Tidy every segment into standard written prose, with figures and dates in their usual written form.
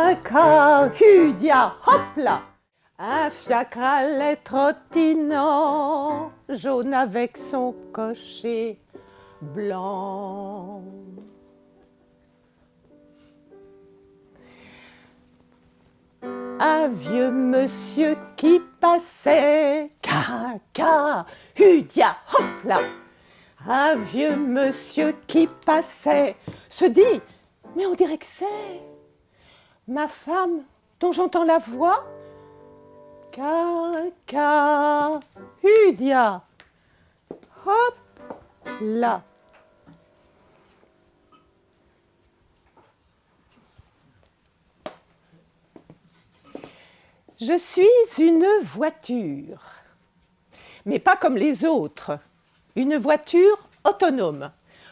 Caca, hudia, hop là. Un fiacre allait trottinant, jaune avec son cocher blanc. Un vieux monsieur qui passait, caca, hudia, hop là. Un vieux monsieur qui passait se dit, mais on dirait que c'est ma femme dont j'entends la voix. Caca, hudia, hop là. Je suis une voiture, mais pas comme les autres. Une voiture autonome,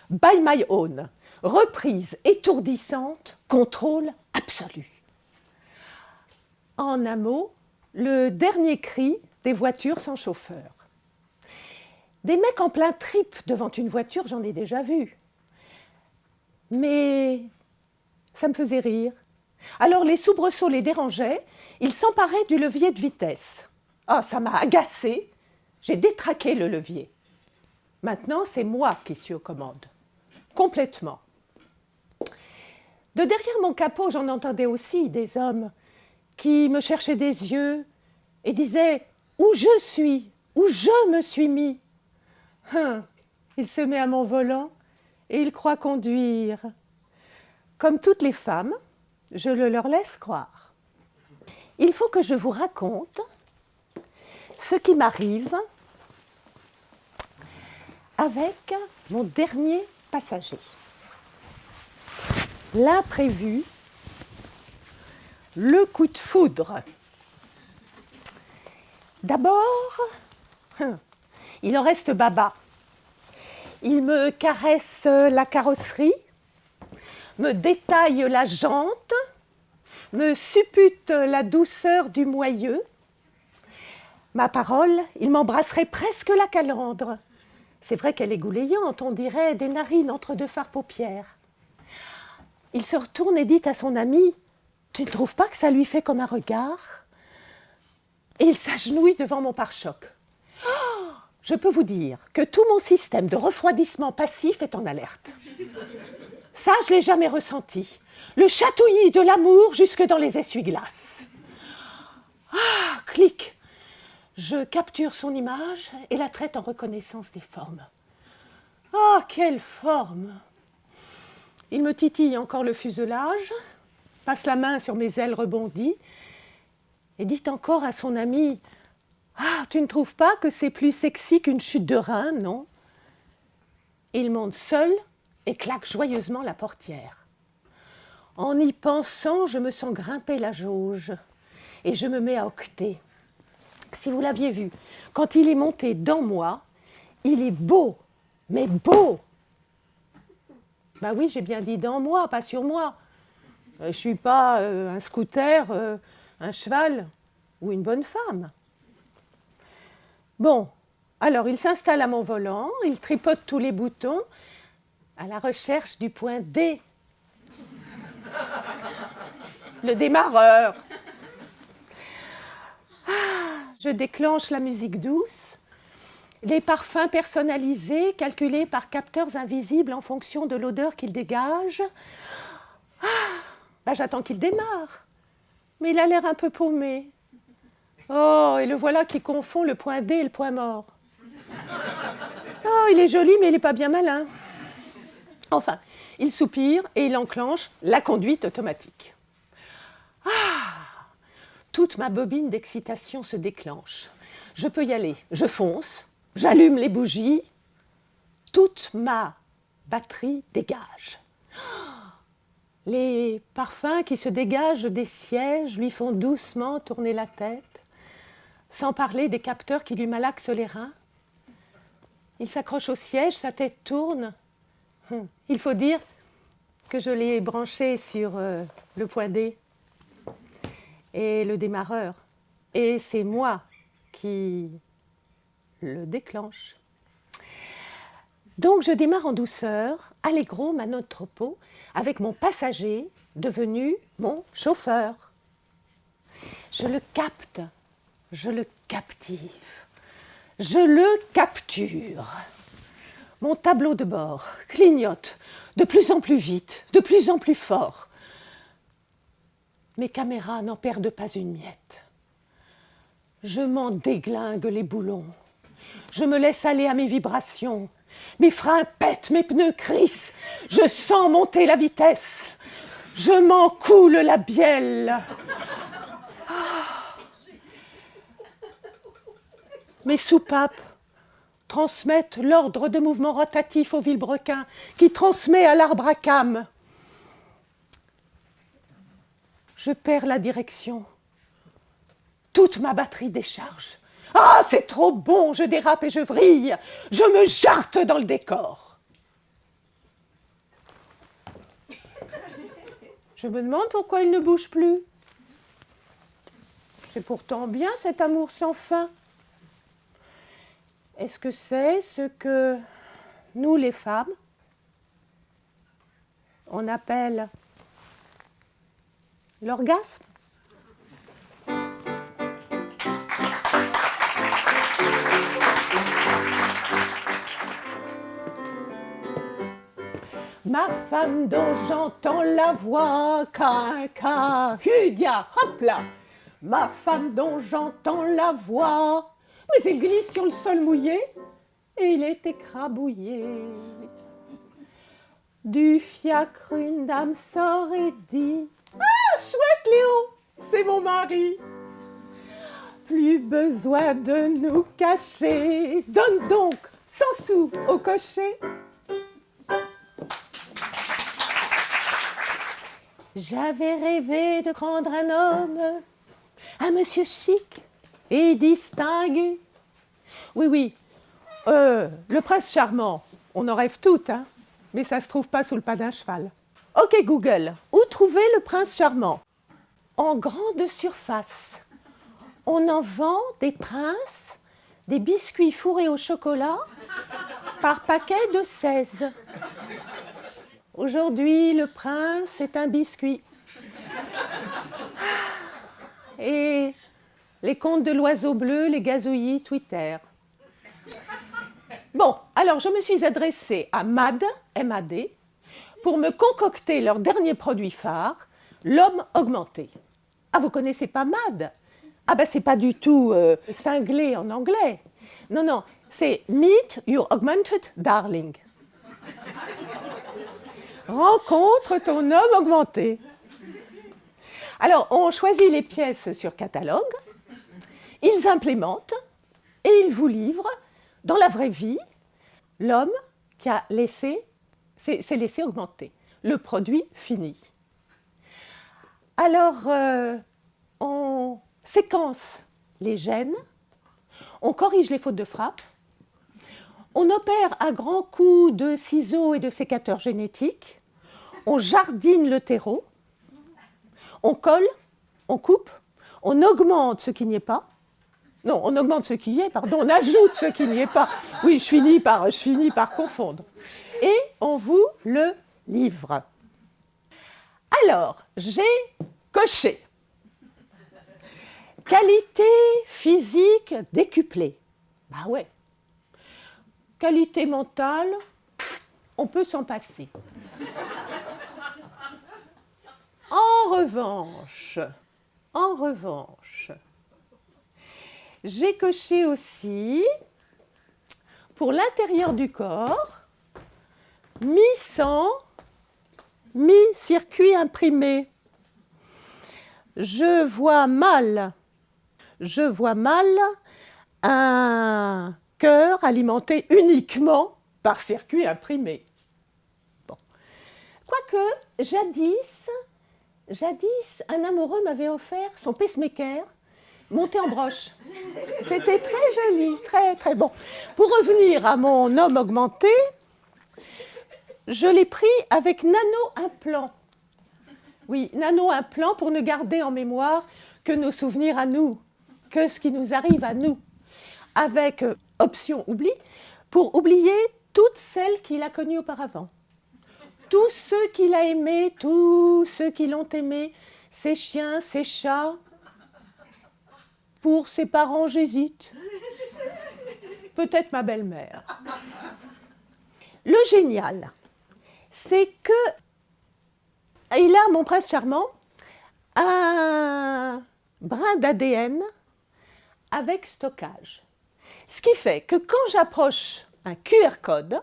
by my own, reprise étourdissante, contrôle absolu. En un mot, le dernier cri des voitures sans chauffeur. Des mecs en plein trip devant une voiture, j'en ai déjà vu. Mais ça me faisait rire. Alors les soubresauts les dérangeaient, ils s'emparaient du levier de vitesse. Ah, ça m'a agacée, j'ai détraqué le levier. Maintenant, c'est moi qui suis aux commandes, complètement. De derrière mon capot, j'en entendais aussi des hommes qui me cherchaient des yeux et disaient « Où je suis, où je me suis mis ?» Il se met à mon volant et il croit conduire. Comme toutes les femmes, je le leur laisse croire. Il faut que je vous raconte ce qui m'arrive avec mon dernier passager. L'imprévu, le coup de foudre. D'abord, il en reste baba. Il me caresse la carrosserie, me détaille la jante, me suppute la douceur du moyeu. Ma parole, il m'embrasserait presque la calandre. C'est vrai qu'elle est goulayante, on dirait des narines entre deux fards paupières. Il se retourne et dit à son ami « Tu ne trouves pas que ça lui fait comme un regard ?» Et il s'agenouille devant mon pare-choc. Oh, je peux vous dire que tout mon système de refroidissement passif est en alerte. Ça, je ne l'ai jamais ressenti. Le chatouillis de l'amour jusque dans les essuie-glaces. Ah, clic. Je capture son image et la traite en reconnaissance des formes. Oh, quelle forme! Il me titille encore le fuselage, passe la main sur mes ailes rebondies et dit encore à son ami « Ah, tu ne trouves pas que c'est plus sexy qu'une chute de rein, non ?» Il monte seul et claque joyeusement la portière. En y pensant, je me sens grimper la jauge et je me mets à octer. Si vous l'aviez vu, quand il est monté dans moi, il est beau, mais beau. Ben oui, j'ai bien dit dans moi, pas sur moi. Je ne suis pas un scooter, un cheval ou une bonne femme. Bon, alors il s'installe à mon volant, il tripote tous les boutons à la recherche du point D. Le démarreur. Je déclenche la musique douce, les parfums personnalisés, calculés par capteurs invisibles en fonction de l'odeur qu'il dégage. J'attends qu'il démarre, mais il a l'air un peu paumé. Oh, et le voilà qui confond le point D et le point mort. Oh, il est joli, mais il n'est pas bien malin. Enfin, il soupire et il enclenche la conduite automatique. Toute ma bobine d'excitation se déclenche. Je peux y aller. Je fonce, j'allume les bougies. Toute ma batterie dégage. Les parfums qui se dégagent des sièges lui font doucement tourner la tête, sans parler des capteurs qui lui malaxent les reins. Il s'accroche au siège, sa tête tourne. Il faut dire que je l'ai branché sur le point D. Et le démarreur. Et c'est moi qui le déclenche. Donc je démarre en douceur, allégro, manot troppo, avec mon passager devenu mon chauffeur. Je le capte, je le captive, je le capture. Mon tableau de bord clignote de plus en plus vite, de plus en plus fort. Mes caméras n'en perdent pas une miette. Je m'en déglingue les boulons. Je me laisse aller à mes vibrations. Mes freins pètent, mes pneus crissent. Je sens monter la vitesse. Je m'en coule la bielle. Mes soupapes transmettent l'ordre de mouvement rotatif au vilebrequin qui transmet à l'arbre à cames. Je perds la direction. Toute ma batterie décharge. Ah, c'est trop bon, je dérape et je vrille. Je me jarte dans le décor. Je me demande pourquoi il ne bouge plus. C'est pourtant bien cet amour sans fin. Est-ce que c'est ce que nous, les femmes, on appelle l'orgasme ? Ma femme dont j'entends la voix, Hudia, hop là. Ma femme dont j'entends la voix. Mais il glisse sur le sol mouillé et il est écrabouillé. Du fiacre, une dame sort et dit: ah, chouette Léon, c'est mon mari. Plus besoin de nous cacher. Donne donc 100 sous au cocher. J'avais rêvé de prendre un homme, un monsieur chic et distingué. Oui, le prince charmant, on en rêve toutes, hein, mais ça ne se trouve pas sous le pas d'un cheval. Ok Google, où trouver le prince charmant ? En grande surface. On en vend des princes, des biscuits fourrés au chocolat, par paquet de 16. Aujourd'hui, le prince est un biscuit. Et les contes de l'oiseau bleu, les gazouillis Twitter. Bon, alors je me suis adressée à MAD, M-A-D, pour me concocter leur dernier produit phare, l'homme augmenté. Ah, vous connaissez pas MAD ? Ah ben c'est pas du tout cinglé en anglais. Non, c'est Meet Your Augmented Darling. Rencontre ton homme augmenté. Alors, on choisit les pièces sur catalogue, ils implémentent et ils vous livrent, dans la vraie vie, l'homme qui s'est laissé augmenter, le produit fini. Alors, on séquence les gènes, on corrige les fautes de frappe, on opère à grands coups de ciseaux et de sécateurs génétiques, on jardine le terreau, on colle, on coupe, on augmente ce qui n'y est pas. Non, on augmente ce qui y est, pardon, on ajoute ce qui n'y est pas. Oui, je finis par confondre. Et on vous le livre. Alors, j'ai coché. Qualité physique décuplée. Bah ouais. Qualité mentale, on peut s'en passer. En revanche, j'ai coché aussi, pour l'intérieur du corps, mi-sang, mi-circuit imprimé. Je vois mal un cœur alimenté uniquement par circuit imprimé. Bon. Quoique, jadis, un amoureux m'avait offert son pacemaker monté en broche. C'était très joli, très très bon. Pour revenir à mon homme augmenté, je l'ai pris avec nano-implant. Oui, nano-implant pour ne garder en mémoire que nos souvenirs à nous, que ce qui nous arrive à nous. Avec option oubli, pour oublier toutes celles qu'il a connues auparavant. tous ceux qu'il a aimés, tous ceux qui l'ont aimé, ses chiens, ses chats. Pour ses parents, j'hésite. Peut-être ma belle-mère. Le génial, c'est que il a, mon prince charmant, un brin d'ADN avec stockage. Ce qui fait que quand j'approche un QR code,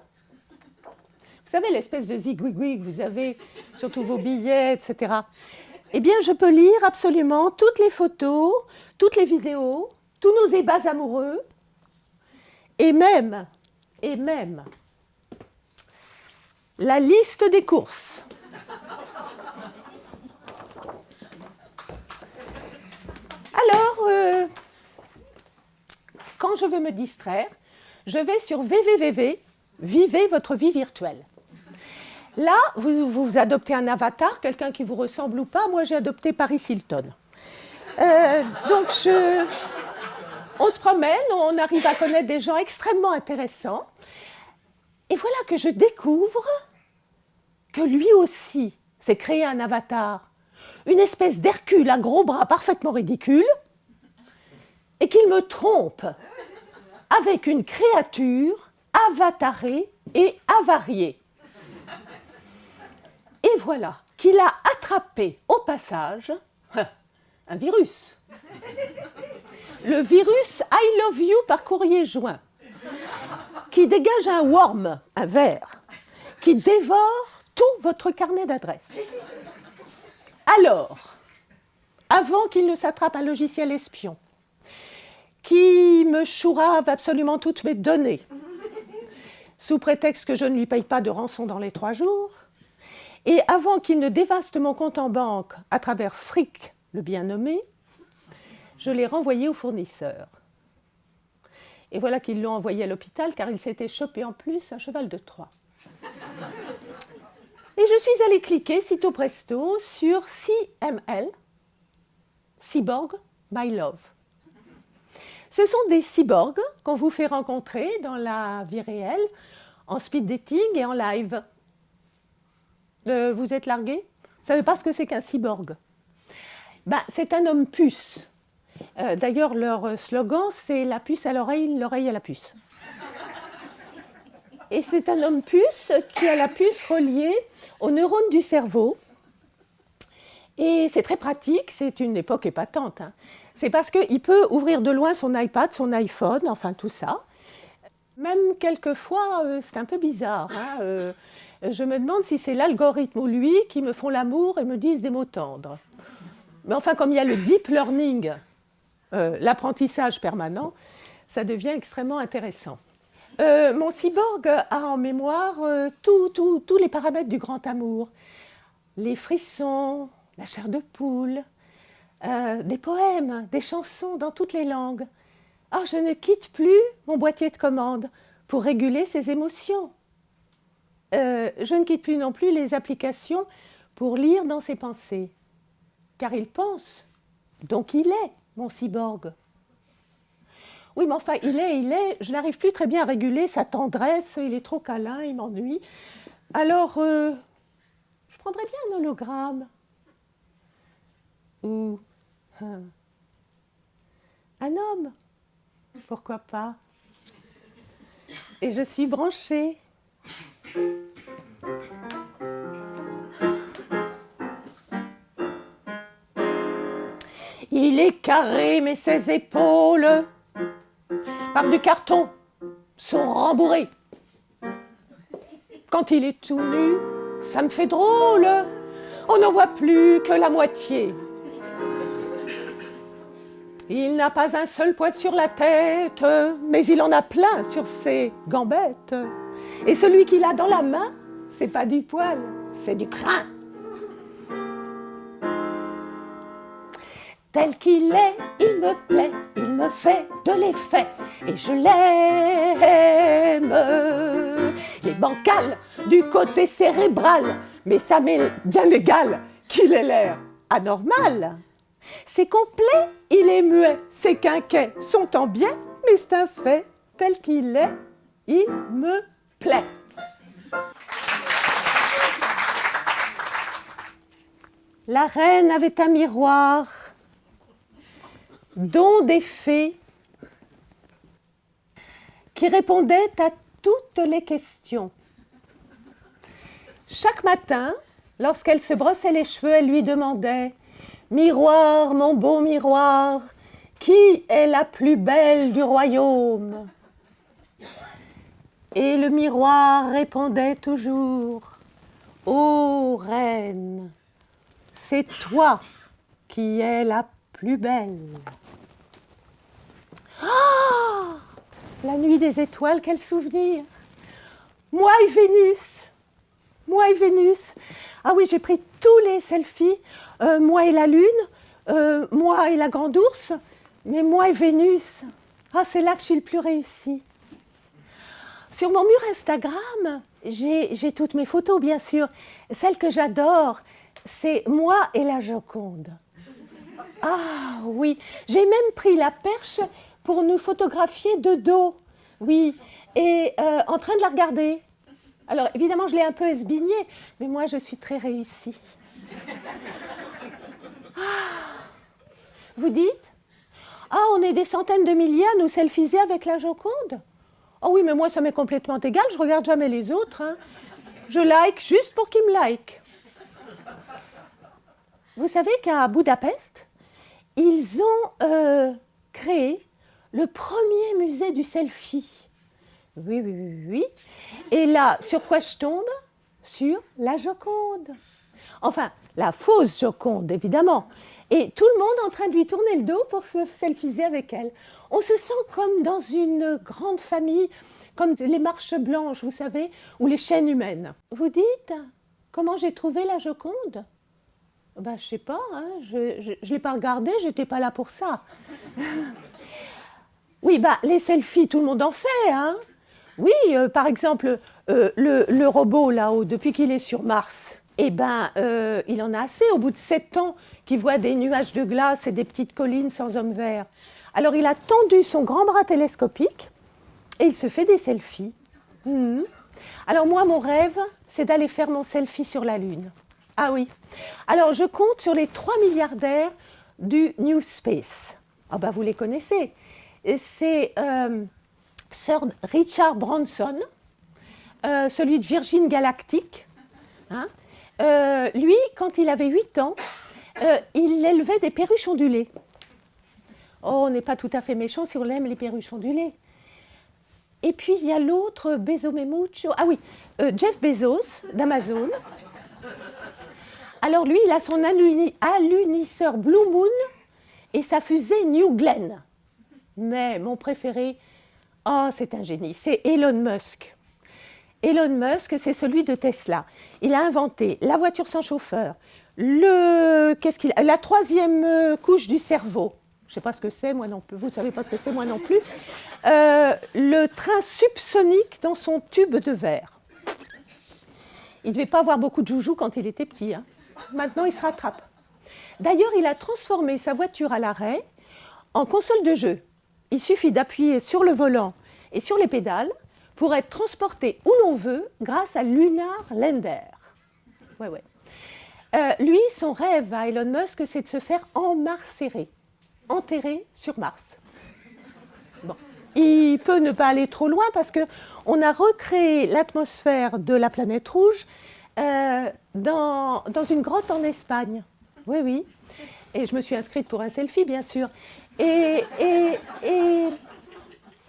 vous savez, l'espèce de zigouigoui que vous avez sur tous vos billets, etc., eh bien, je peux lire absolument toutes les photos, toutes les vidéos, tous nos ébats amoureux, et même la liste des courses. Alors, quand je veux me distraire, je vais sur www, vivez votre vie virtuelle. Là, vous adoptez un avatar, quelqu'un qui vous ressemble ou pas. Moi, j'ai adopté Paris Hilton. Donc, on se promène, on arrive à connaître des gens extrêmement intéressants. Et voilà que je découvre que lui aussi s'est créé un avatar, une espèce d'Hercule à gros bras parfaitement ridicule, et qu'il me trompe avec une créature avatarée et avariée. Et voilà qu'il a attrapé au passage un virus. Le virus I love you par courrier joint, qui dégage un worm, un ver, qui dévore tout votre carnet d'adresses. Alors, avant qu'il ne s'attrape un logiciel espion, qui me chourave absolument toutes mes données, sous prétexte que je ne lui paye pas de rançon dans les 3 jours, et avant qu'il ne dévaste mon compte en banque à travers Frick, le bien nommé, je l'ai renvoyé au fournisseur. Et voilà qu'ils l'ont envoyé à l'hôpital car il s'était chopé en plus un cheval de Troie. Et je suis allée cliquer sitôt presto sur CML, Cyborg My Love. Ce sont des cyborgs qu'on vous fait rencontrer dans la vie réelle, en speed dating et en live. Vous êtes largué? Vous ne savez pas ce que c'est qu'un cyborg? C'est un homme puce. D'ailleurs, leur slogan, c'est la puce à l'oreille à la puce. Et c'est un homme puce qui a la puce reliée aux neurones du cerveau. Et c'est très pratique, c'est une époque épatante. C'est parce qu'il peut ouvrir de loin son iPad, son iPhone, enfin tout ça. Même quelquefois, c'est un peu bizarre. Je me demande si c'est l'algorithme ou lui qui me font l'amour et me disent des mots tendres. Mais enfin, comme il y a le deep learning, l'apprentissage permanent, ça devient extrêmement intéressant. Mon cyborg a en mémoire tous les paramètres du grand amour. Les frissons, la chair de poule, des poèmes, des chansons dans toutes les langues. Oh, je ne quitte plus mon boîtier de commande pour réguler ses émotions. Je ne quitte plus non plus les applications pour lire dans ses pensées. Car il pense, donc il est mon cyborg. Oui, mais enfin, il est, je n'arrive plus très bien à réguler sa tendresse, il est trop câlin, il m'ennuie. Alors, je prendrais bien un hologramme. Ou un homme, pourquoi pas. Et je suis branchée. Il est carré, mais ses épaules, par du carton, sont rembourrées. Quand il est tout nu, ça me fait drôle. On n'en voit plus que la moitié. Il n'a pas un seul poil sur la tête, mais il en a plein sur ses gambettes. Et celui qu'il a dans la main, c'est pas du poil, c'est du crin. Tel qu'il est, il me plaît, il me fait de l'effet, et je l'aime. Il est bancal du côté cérébral, mais ça m'est bien égal qu'il ait l'air anormal. C'est complet, il est muet, ses quinquets sont en biais, mais c'est un fait, tel qu'il est, il me plaît. La reine avait un miroir, don des fées, qui répondait à toutes les questions. Chaque matin, lorsqu'elle se brossait les cheveux, elle lui demandait « Miroir, mon beau miroir, qui est la plus belle du royaume ?» Et le miroir répondait toujours « Ô reine, c'est toi qui es la plus belle. » Ah, la nuit des étoiles, quel souvenir! Moi et Vénus. Moi et Vénus. Ah oui, j'ai pris tous les selfies. Moi et la lune, moi et la grande ours, mais moi et Vénus. Ah, c'est là que je suis le plus réussie. Sur mon mur Instagram, j'ai toutes mes photos, bien sûr. Celle que j'adore, c'est moi et la Joconde. Ah oui, j'ai même pris la perche pour nous photographier de dos. Oui, et en train de la regarder. Alors évidemment, je l'ai un peu esbignée, mais moi, je suis très réussie. Ah, vous dites? Ah, on est des centaines de milliers à nous selfiser avec la Joconde? Oh oui, mais moi, ça m'est complètement égal, je ne regarde jamais les autres. Hein. Je like juste pour qu'ils me like. Vous savez qu'à Budapest, ils ont créé le premier musée du selfie. Oui, oui, oui, oui. Et là, sur quoi je tombe? Sur la Joconde. Enfin, la fausse Joconde, évidemment. Et tout le monde en train de lui tourner le dos pour se selfiser avec elle. On se sent comme dans une grande famille, comme les marches blanches, vous savez, ou les chaînes humaines. Vous dites, comment j'ai trouvé la Joconde? Ben, je ne sais pas, hein, je ne l'ai pas regardée, je n'étais pas là pour ça. Oui, bah, les selfies, tout le monde en fait. Hein. Oui, par exemple, le robot là-haut, depuis qu'il est sur Mars, eh ben, il en a assez au bout de 7 ans qu'il voit des nuages de glace et des petites collines sans hommes verts. Alors, il a tendu son grand bras télescopique et il se fait des selfies. Alors, moi, mon rêve, c'est d'aller faire mon selfie sur la Lune. Ah oui. Alors, je compte sur les 3 milliardaires du New Space. Ah ben, vous les connaissez. C'est Sir Richard Branson, celui de Virgin Galactic. Hein. Lui, quand il avait 8 ans, il élevait des perruches ondulées. Oh, on n'est pas tout à fait méchant si on aime les perruches ondulées. Et puis, il y a l'autre, Besomemucho. Ah oui, Jeff Bezos, d'Amazon. Alors lui, il a son alunisseur Blue Moon et sa fusée New Glenn. Mais mon préféré, oh, c'est un génie, c'est Elon Musk. Elon Musk, c'est celui de Tesla. Il a inventé la voiture sans chauffeur, la 3e couche du cerveau. Je ne sais pas ce que c'est, moi non plus. Vous ne savez pas ce que c'est, moi non plus. Le train subsonique dans son tube de verre. Il ne devait pas avoir beaucoup de joujoux quand il était petit. Hein. Maintenant, il se rattrape. D'ailleurs, il a transformé sa voiture à l'arrêt en console de jeu. Il suffit d'appuyer sur le volant et sur les pédales pour être transporté où l'on veut grâce à Lunar Lander. Ouais, ouais. Lui, son rêve à Elon Musk, c'est de se faire enterrer sur Mars. Bon. Il peut ne pas aller trop loin parce qu'on a recréé l'atmosphère de la planète rouge dans une grotte en Espagne. Oui, oui. Et je me suis inscrite pour un selfie, bien sûr.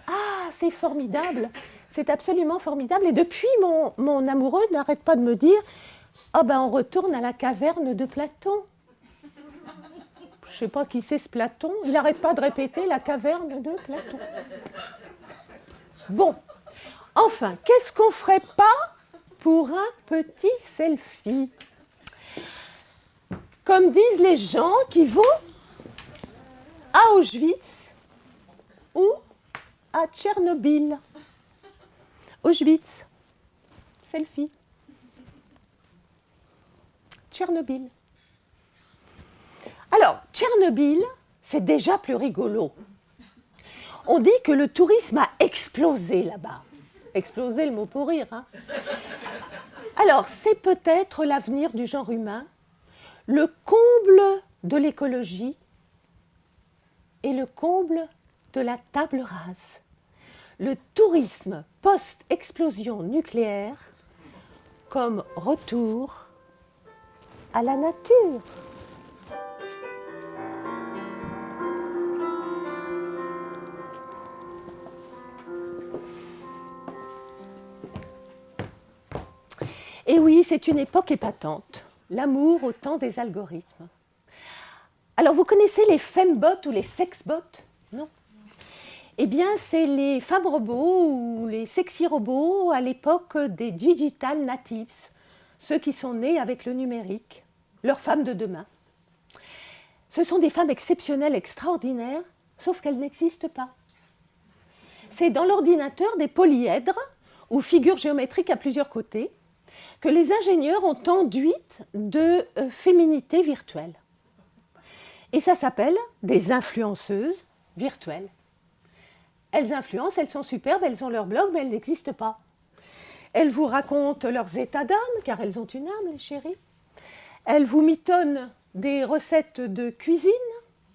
Ah, c'est formidable. C'est absolument formidable. Et depuis, mon amoureux n'arrête pas de me dire « Oh ben, on retourne à la caverne de Platon. » Je ne sais pas qui c'est ce Platon. Il n'arrête pas de répéter la caverne de Platon. Bon, enfin, qu'est-ce qu'on ne ferait pas pour un petit selfie? Comme disent les gens qui vont à Auschwitz ou à Tchernobyl. Auschwitz, selfie. Tchernobyl. Alors, Tchernobyl, c'est déjà plus rigolo. On dit que le tourisme a explosé là-bas. Exploser, le mot pour rire. Hein. Alors, c'est peut-être l'avenir du genre humain. le comble de l'écologie et le comble de la table rase. Le tourisme post-explosion nucléaire comme retour à la nature. Et oui, c'est une époque épatante, l'amour au temps des algorithmes. Alors, vous connaissez les fembots ou les sexbots? Non. Eh bien, c'est les femmes robots ou les sexy robots à l'époque des digital natives, ceux qui sont nés avec le numérique, leurs femmes de demain. Ce sont des femmes exceptionnelles, extraordinaires, sauf qu'elles n'existent pas. C'est dans l'ordinateur des polyèdres, ou figures géométriques à plusieurs côtés, que les ingénieurs ont enduites de féminité virtuelle. Et ça s'appelle des influenceuses virtuelles. Elles influencent, elles sont superbes, elles ont leur blog, mais elles n'existent pas. Elles vous racontent leurs états d'âme, car elles ont une âme, les chéris. Elles vous mitonnent des recettes de cuisine,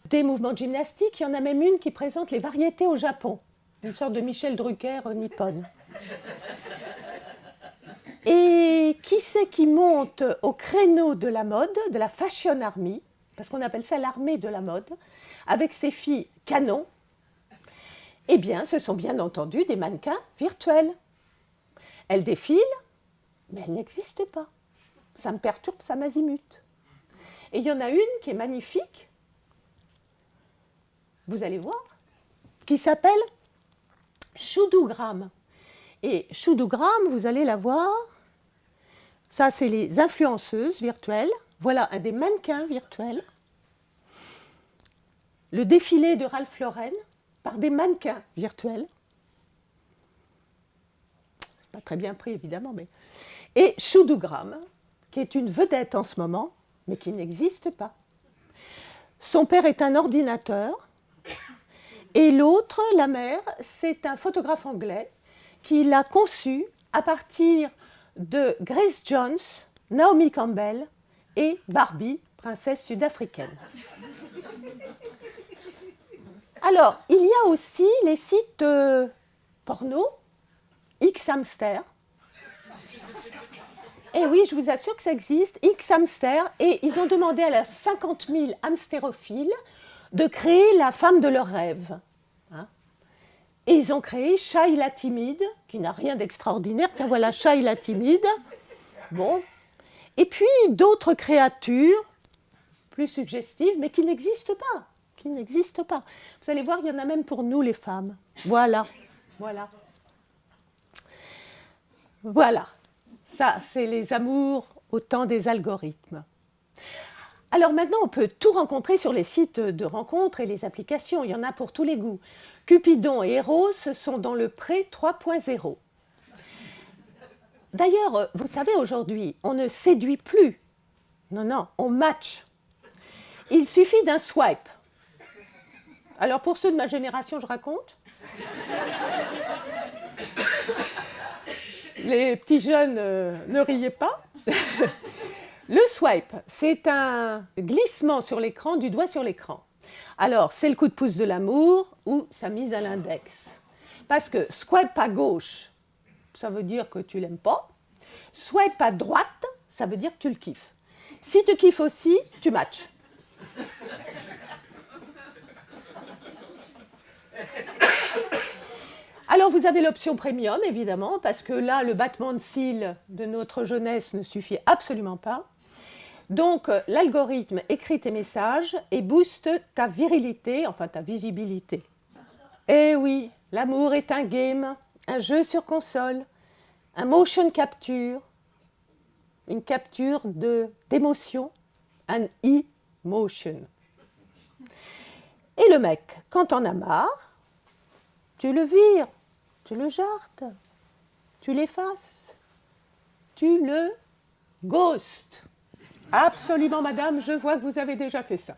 des mouvements de gymnastique. Il y en a même une qui présente les variétés au Japon. Une sorte de Michel Drucker nippone. Et qui c'est qui monte au créneau de la mode, de la Fashion Army, parce qu'on appelle ça l'armée de la mode, avec ses filles canons? Eh bien, ce sont bien entendu des mannequins virtuels. Elles défilent, mais elles n'existent pas. Ça me perturbe, ça m'azimute. Et il y en a une qui est magnifique, vous allez voir, qui s'appelle Shoodogram. Et Shoodogram, vous allez la voir, ça c'est les influenceuses virtuelles. Voilà un des mannequins virtuels. Le défilé de Ralph Lauren par des mannequins virtuels. Pas très bien pris évidemment, mais... Et Shoodogram, qui est une vedette en ce moment, mais qui n'existe pas. Son père est un ordinateur, et l'autre, la mère, c'est un photographe anglais qui l'a conçu à partir de Grace Jones, Naomi Campbell et Barbie, princesse sud-africaine. Alors, il y a aussi les sites porno, Xhamster. Et oui, je vous assure que ça existe, Xhamster, et ils ont demandé à la 50 000 hamstérophiles de créer la femme de leurs rêves. Hein? Et ils ont créé Shai la timide, qui n'a rien d'extraordinaire. Tiens, voilà, Shai la timide. Bon. Et puis d'autres créatures, plus suggestives, mais qui n'existent pas. Qui n'existent pas. Vous allez voir, il y en a même pour nous, les femmes. Voilà. Voilà. Voilà. Ça, c'est les amours au temps des algorithmes. Alors maintenant, on peut tout rencontrer sur les sites de rencontres et les applications. Il y en a pour tous les goûts. Cupidon et Eros sont dans le pré 3.0. D'ailleurs, vous savez, aujourd'hui, on ne séduit plus. Non, non, on match. Il suffit d'un swipe. Alors pour ceux de ma génération, je raconte. Les petits jeunes ne riez pas. Le swipe, c'est un glissement sur l'écran, du doigt sur l'écran. Alors, c'est le coup de pouce de l'amour ou sa mise à l'index. Parce que swipe à gauche, ça veut dire que tu l'aimes pas. Swipe à droite, ça veut dire que tu le kiffes. Si tu kiffes aussi, tu matches. Alors, vous avez l'option premium, évidemment, parce que là, le battement de cils de notre jeunesse ne suffit absolument pas. Donc, l'algorithme écrit tes messages et booste ta virilité, enfin ta visibilité. Eh oui, l'amour est un game, un jeu sur console, un motion capture, une capture d'émotion, un e-motion. Et le mec, quand t'en as marre, tu le vires, tu le jartes, tu l'effaces, tu le ghostes. Absolument, madame, je vois que vous avez déjà fait ça.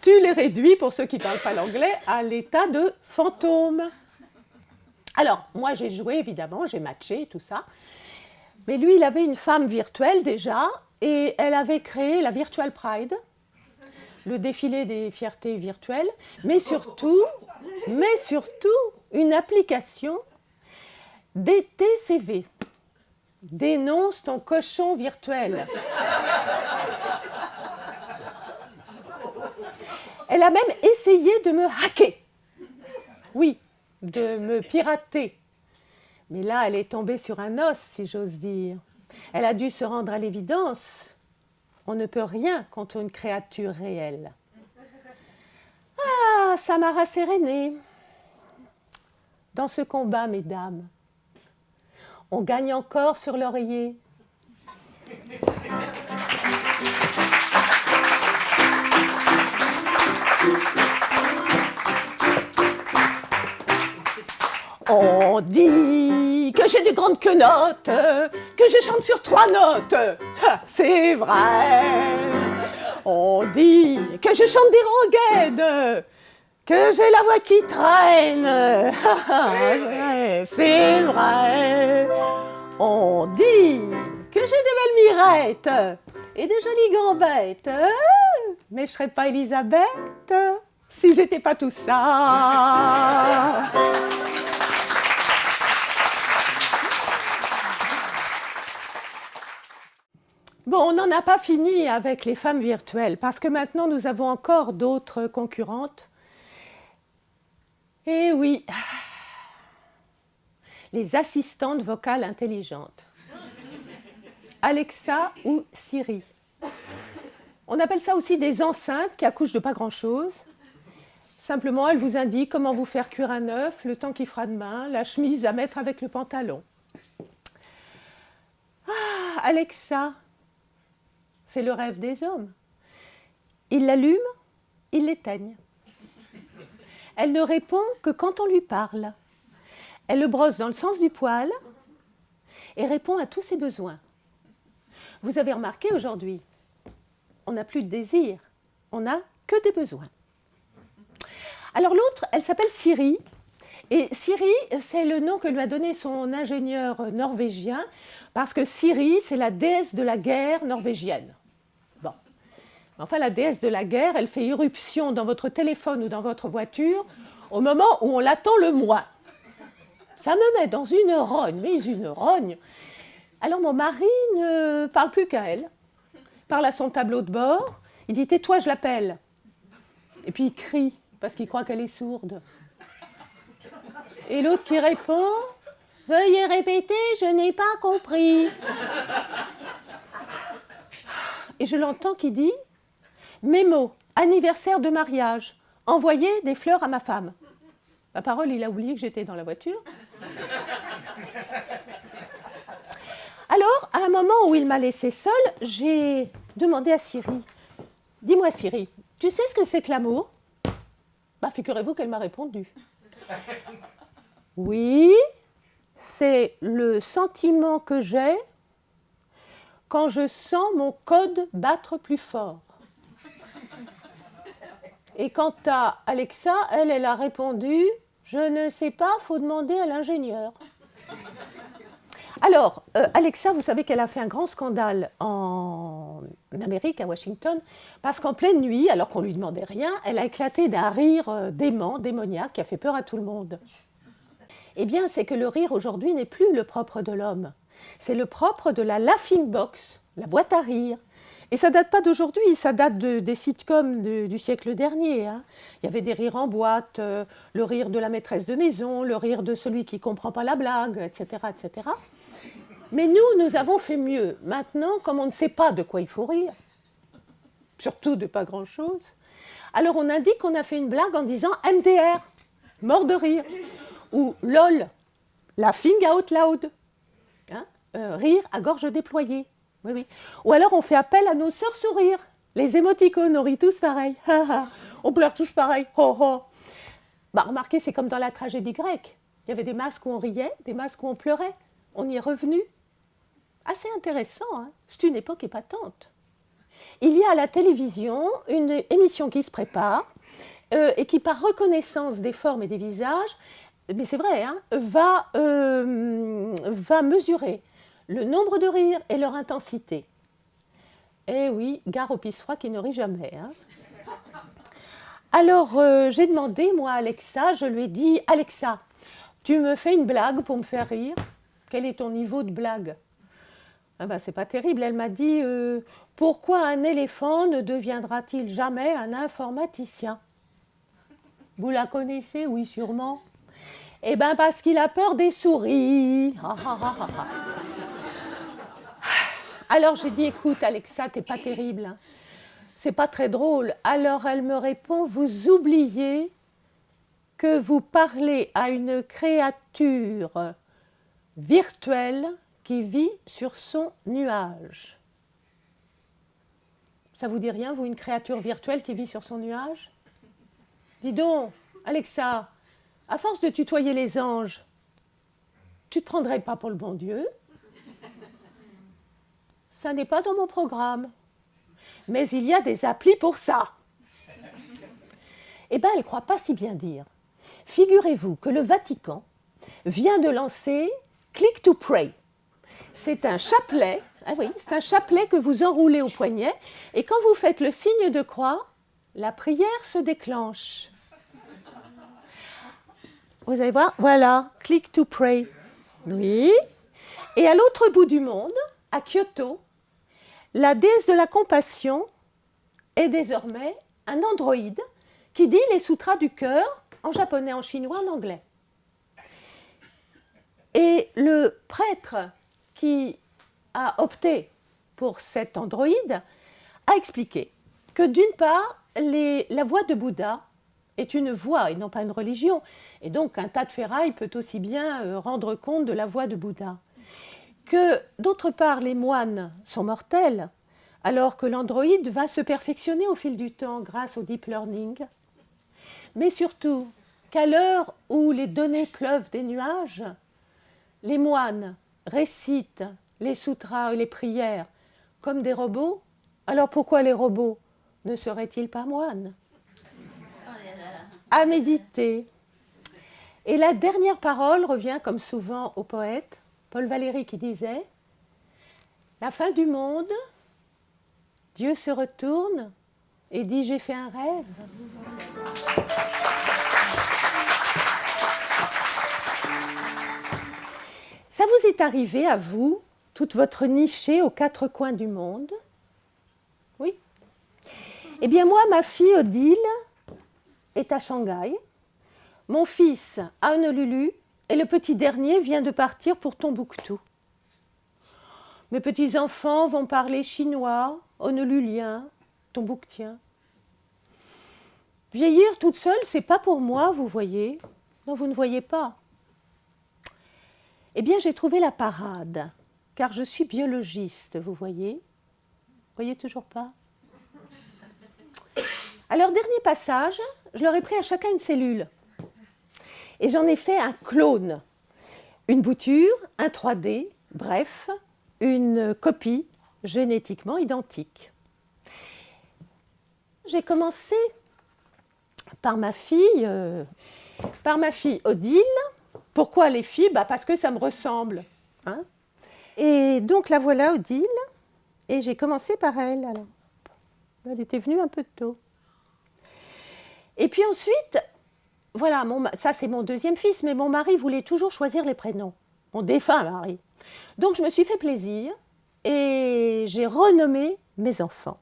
Tu les réduis, pour ceux qui ne parlent pas l'anglais, à l'état de fantôme. Alors, moi, j'ai joué, évidemment, j'ai matché, tout ça. Mais lui, il avait une femme virtuelle déjà, et elle avait créé la Virtual Pride, le défilé des fiertés virtuelles, mais surtout, une application DTCV. Dénonce ton cochon virtuel. Elle a même essayé de me hacker. Oui, de me pirater. Mais là, elle est tombée sur un os, si j'ose dire. Elle a dû se rendre à l'évidence. On ne peut rien contre une créature réelle. Ah, ça m'a rassérénée. Dans ce combat, mesdames, on gagne encore sur l'oreiller. On dit que j'ai de grandes quenottes, que je chante sur 3 notes. C'est vrai. On dit que je chante des rengaines, que j'ai la voix qui traîne. C'est vrai. On dit que j'ai de belles mirettes et de jolies gambettes. Mais je ne serais pas Elisabeth si j'étais pas tout ça. Bon, on n'en a pas fini avec les femmes virtuelles, parce que maintenant nous avons encore d'autres concurrentes. Et oui, les assistantes vocales intelligentes. Alexa ou Siri. On appelle ça aussi des enceintes qui accouchent de pas grand-chose. Simplement, elles vous indiquent comment vous faire cuire un œuf, le temps qu'il fera demain, la chemise à mettre avec le pantalon. Ah, Alexa, c'est le rêve des hommes. Ils l'allument, ils l'éteignent. Elle ne répond que quand on lui parle. Elle le brosse dans le sens du poil et répond à tous ses besoins. Vous avez remarqué aujourd'hui, on n'a plus de désir, on n'a que des besoins. Alors l'autre, elle s'appelle Siri. Et Siri, c'est le nom que lui a donné son ingénieur norvégien, parce que Siri, c'est la déesse de la guerre norvégienne. Bon. Enfin, la déesse de la guerre, elle fait irruption dans votre téléphone ou dans votre voiture au moment où on l'attend le moins. Ça me met dans une rogne, mais une rogne. Alors mon mari ne parle plus qu'à elle. Parle à son tableau de bord. Il dit « tais-toi, je l'appelle ». Et puis il crie, parce qu'il croit qu'elle est sourde. Et l'autre qui répond « Veuillez répéter, je n'ai pas compris ». Et je l'entends qui dit « Mémo, anniversaire de mariage, envoyer des fleurs à ma femme ». Ma parole, il a oublié que j'étais dans la voiture. Alors, à un moment où il m'a laissée seule, j'ai demandé à Siri « Dis-moi Siri, tu sais ce que c'est que l'amour ?» Bah, figurez-vous qu'elle m'a répondu. Oui, c'est le sentiment que j'ai quand je sens mon code battre plus fort. Et quant à Alexa, elle a répondu « Je ne sais pas, faut demander à l'ingénieur ». Alors, Alexa, vous savez qu'elle a fait un grand scandale en Amérique, à Washington, parce qu'en pleine nuit, alors qu'on ne lui demandait rien, elle a éclaté d'un rire démoniaque qui a fait peur à tout le monde. Eh bien, c'est que le rire aujourd'hui n'est plus le propre de l'homme. C'est le propre de la laughing box, la boîte à rire. Et ça ne date pas d'aujourd'hui, ça date des sitcoms du siècle dernier. Hein. Il y avait des rires en boîte, le rire de la maîtresse de maison, le rire de celui qui ne comprend pas la blague, etc., etc. Mais nous avons fait mieux. Maintenant, comme on ne sait pas de quoi il faut rire, surtout de pas grand-chose, alors on indique qu'on a fait une blague en disant « MDR », mort de rire, ou « LOL », laughing out loud, hein, rire à gorge déployée. Oui, oui. Ou alors on fait appel à nos sœurs sourires, les émoticônes, on rit tous pareil, on pleure tous pareil, ho ho. Bah, remarquez, c'est comme dans la tragédie grecque. Il y avait des masques où on riait, des masques où on pleurait. On y est revenu. Assez intéressant, hein. C'est une époque épatante. Il y a à la télévision une émission qui se prépare et qui, par reconnaissance des formes et des visages, mais c'est vrai, hein, va mesurer le nombre de rires et leur intensité. Eh oui, gare au pisse froid qui ne rit jamais. Hein. Alors, j'ai demandé, moi, à Alexa, je lui ai dit, Alexa, tu me fais une blague pour me faire rire? Quel est ton niveau de blague? Ah ben, c'est pas terrible. Elle m'a dit, pourquoi un éléphant ne deviendra-t-il jamais un informaticien? Vous la connaissez? Oui, sûrement. Eh bien, parce qu'il a peur des souris. Alors, j'ai dit, écoute, Alexa, t'es pas terrible. Hein. C'est pas très drôle. Alors, elle me répond, vous oubliez que vous parlez à une créature virtuelle qui vit sur son nuage. Ça vous dit rien, vous, une créature virtuelle qui vit sur son nuage? Dis donc, Alexa, à force de tutoyer les anges, tu ne te prendrais pas pour le bon Dieu? Ça n'est pas dans mon programme. Mais il y a des applis pour ça. Eh bien, elle ne croit pas si bien dire. Figurez-vous que le Vatican vient de lancer Click to Pray. C'est un chapelet, ah oui, c'est un chapelet que vous enroulez au poignet et quand vous faites le signe de croix, la prière se déclenche. Vous allez voir, voilà, Click to Pray. Oui. Et à l'autre bout du monde, à Kyoto, la déesse de la compassion est désormais un androïde qui dit les sutras du cœur en japonais, en chinois, en anglais. Et le prêtre qui a opté pour cet androïde a expliqué que d'une part, la voix de Bouddha est une voix et non pas une religion. Et donc un tas de ferraille peut aussi bien rendre compte de la voix de Bouddha. Que d'autre part, les moines sont mortels, alors que l'androïde va se perfectionner au fil du temps grâce au deep learning. Mais surtout, qu'à l'heure où les données pleuvent des nuages, les moines récitent les sutras et les prières comme des robots. Alors pourquoi les robots ne seraient-ils pas moines? À méditer. Et la dernière parole revient comme souvent au poète Paul Valéry qui disait « La fin du monde, Dieu se retourne et dit « J'ai fait un rêve ». Ça vous est arrivé à vous, toute votre nichée aux quatre coins du monde? Oui. Eh bien moi, ma fille Odile est à Shanghai, mon fils à Honolulu et le petit dernier vient de partir pour Tombouctou. Mes petits-enfants vont parler chinois, honolulien, tombouctien. Vieillir toute seule, c'est pas pour moi, vous voyez. Non, vous ne voyez pas. Eh bien, j'ai trouvé la parade, car je suis biologiste, vous voyez. Vous voyez toujours pas? Alors, dernier passage, je leur ai pris à chacun une cellule. Et j'en ai fait un clone, une bouture, un 3D, bref, une copie génétiquement identique. J'ai commencé par ma fille Odile. Pourquoi les filles? Parce que ça me ressemble. Hein, et donc la voilà, Odile, et j'ai commencé par elle. Alors. Elle était venue un peu tôt. Et puis ensuite, voilà, ça c'est mon deuxième fils, mais mon mari voulait toujours choisir les prénoms. Mon défunt mari. Donc je me suis fait plaisir et j'ai renommé mes enfants.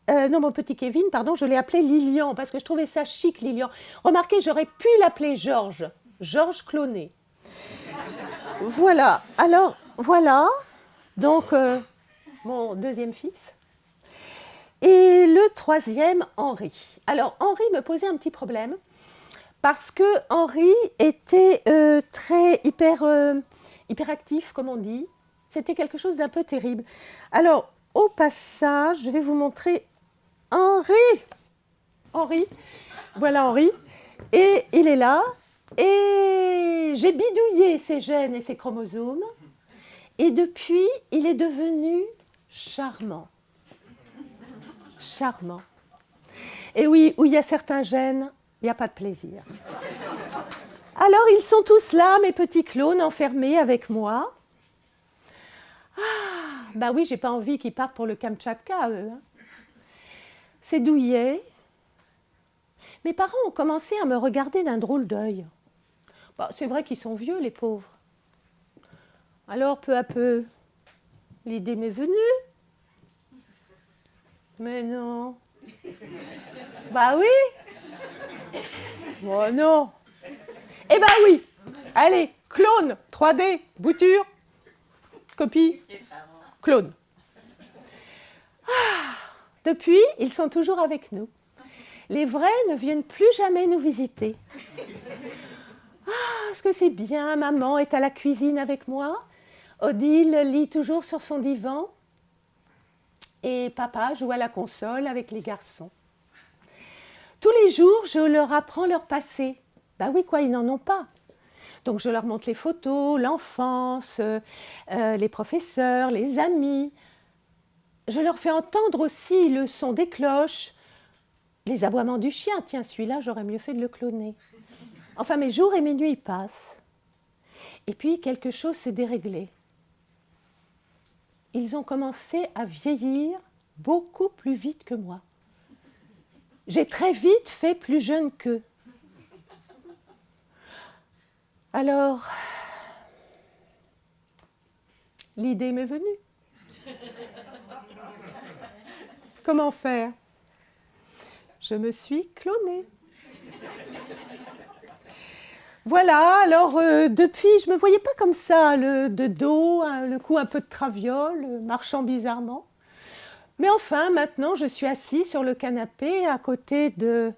Non, mon petit Kevin, pardon, je l'ai appelé Lilian parce que je trouvais ça chic, Lilian. Remarquez, j'aurais pu l'appeler Georges. Georges cloné. Voilà, alors voilà, donc mon deuxième fils. Et le troisième, Henri. Alors Henri me posait un petit problème parce que Henri était très hyperactif, comme on dit. C'était quelque chose d'un peu terrible. Alors, au passage, je vais vous montrer Henri, voilà Henri, et il est là. Et j'ai bidouillé ses gènes et ses chromosomes. Et depuis, il est devenu charmant. Charmant. Et oui, où il y a certains gènes, il n'y a pas de plaisir. Alors, ils sont tous là, mes petits clones, enfermés avec moi. Bah oui, j'ai pas envie qu'ils partent pour le Kamtchatka, eux. Hein. C'est douillet. Mes parents ont commencé à me regarder d'un drôle d'œil. Bah, c'est vrai qu'ils sont vieux, les pauvres. Alors, peu à peu, l'idée m'est venue. Mais non. Bah oui. Bon, non. Eh ben oui. Allez, clone, 3D, bouture, copie, clone. Ah, depuis, ils sont toujours avec nous. Les vrais ne viennent plus jamais nous visiter. Ah, est-ce que c'est bien, maman est à la cuisine avec moi. Odile lit toujours sur son divan. Et papa joue à la console avec les garçons. Tous les jours, je leur apprends leur passé. Ben oui, quoi, ils n'en ont pas. Donc je leur montre les photos, l'enfance, les professeurs, les amis. Je leur fais entendre aussi le son des cloches, les aboiements du chien. Tiens, celui-là, j'aurais mieux fait de le cloner. Enfin, mes jours et mes nuits passent. Et puis, quelque chose s'est déréglé. Ils ont commencé à vieillir beaucoup plus vite que moi. J'ai très vite fait plus jeune qu'eux. Alors, l'idée m'est venue. Comment faire? Je me suis clonée. Voilà, alors depuis, je ne me voyais pas comme ça, de dos, hein, le cou un peu de traviole, marchant bizarrement. Mais enfin, maintenant, je suis assise sur le canapé à côté de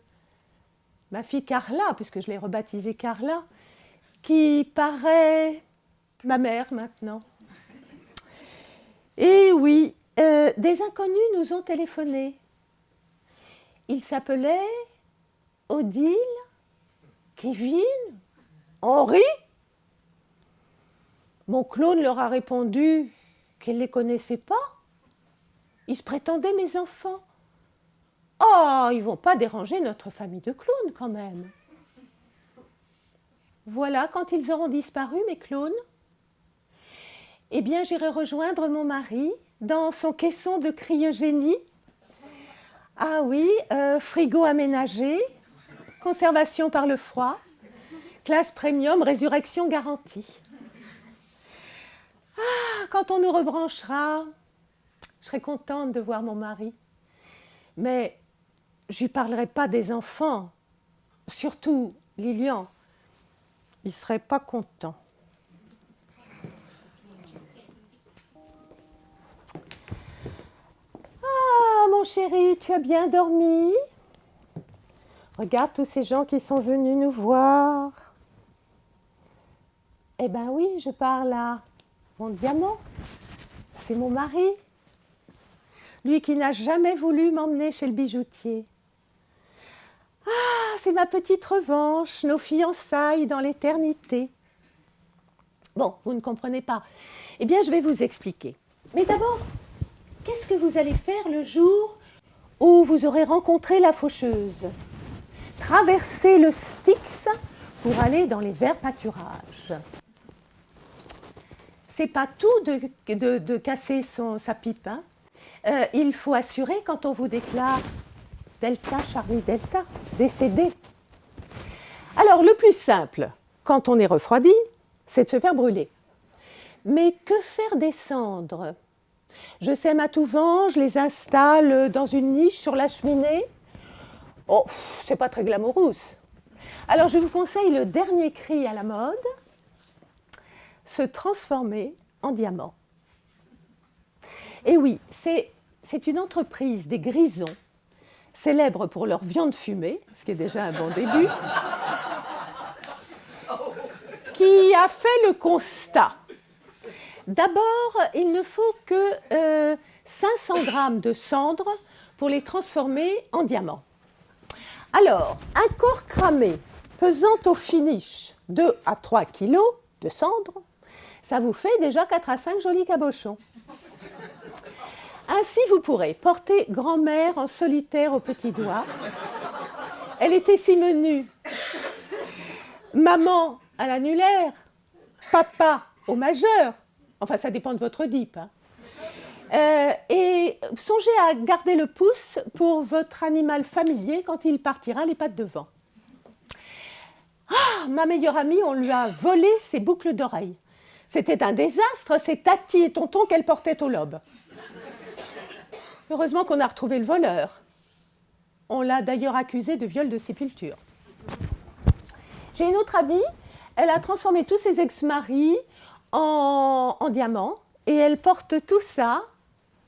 ma fille Carla, puisque je l'ai rebaptisée Carla, qui paraît ma mère maintenant. Et oui, des inconnus nous ont téléphoné. Ils s'appelaient Odile, Kevin, Henri. Mon clone leur a répondu qu'il ne les connaissait pas. Ils se prétendaient mes enfants. Oh, ils ne vont pas déranger notre famille de clones quand même. Voilà, quand ils auront disparu, mes clones, eh bien, j'irai rejoindre mon mari dans son caisson de cryogénie. Ah oui, frigo aménagé, conservation par le froid, classe premium, résurrection garantie. Ah, quand on nous rebranchera, je serai contente de voir mon mari. Mais je ne lui parlerai pas des enfants, surtout Lilian. Il ne serait pas content. Ah, mon chéri, tu as bien dormi? Regarde tous ces gens qui sont venus nous voir. Eh ben oui, je parle à mon diamant. C'est mon mari. Lui qui n'a jamais voulu m'emmener chez le bijoutier. Ah, c'est ma petite revanche, nos fiançailles dans l'éternité. Bon, vous ne comprenez pas. Eh bien, je vais vous expliquer. Mais d'abord, qu'est-ce que vous allez faire le jour où vous aurez rencontré la faucheuse? Traverser le Styx pour aller dans les verts pâturages. C'est pas tout de casser sa pipe. Hein. Il faut assurer quand on vous déclare Delta, Charlie Delta, décédé. Alors, le plus simple, quand on est refroidi, c'est de se faire brûler. Mais que faire des cendres? Je sème à tout vent, je les installe dans une niche sur la cheminée. Oh, c'est pas très glamoureux. Alors, je vous conseille le dernier cri à la mode, se transformer en diamant. Et oui, c'est une entreprise des Grisons, célèbre pour leur viande fumée, ce qui est déjà un bon début, qui a fait le constat. D'abord, il ne faut que 500 grammes de cendres pour les transformer en diamants. Alors, un corps cramé pesant au finish 2 à 3 kilos de cendres, ça vous fait déjà 4 à 5 jolis cabochons. Ainsi, vous pourrez porter grand-mère en solitaire au petit doigt. Elle était si menue. Maman à l'annulaire, papa au majeur. Enfin, ça dépend de votre dip. Hein. Et songez à garder le pouce pour votre animal familier quand il partira les pattes devant. Ah, ma meilleure amie, on lui a volé ses boucles d'oreilles. C'était un désastre, c'est Tati et Tonton qu'elle portait au lobe. Heureusement qu'on a retrouvé le voleur. On l'a d'ailleurs accusé de viol de sépulture. J'ai une autre amie, elle a transformé tous ses ex-maris en diamants et elle porte tout ça,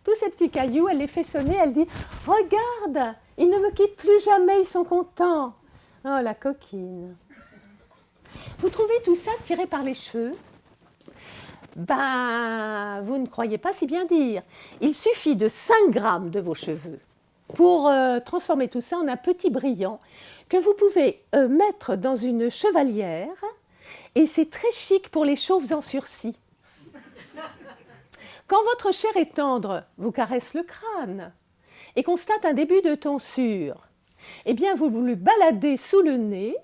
tous ces petits cailloux, elle les fait sonner, elle dit « Regarde, ils ne me quittent plus jamais, ils sont contents. » Oh, la coquine. Vous trouvez tout ça tiré par les cheveux? Ben, vous ne croyez pas si bien dire. Il suffit de 5 grammes de vos cheveux pour transformer tout ça en un petit brillant que vous pouvez mettre dans une chevalière et c'est très chic pour les chauves en sursis. Quand votre chair est tendre vous caresse le crâne et constate un début de tonsure, eh bien vous lui baladez sous le nez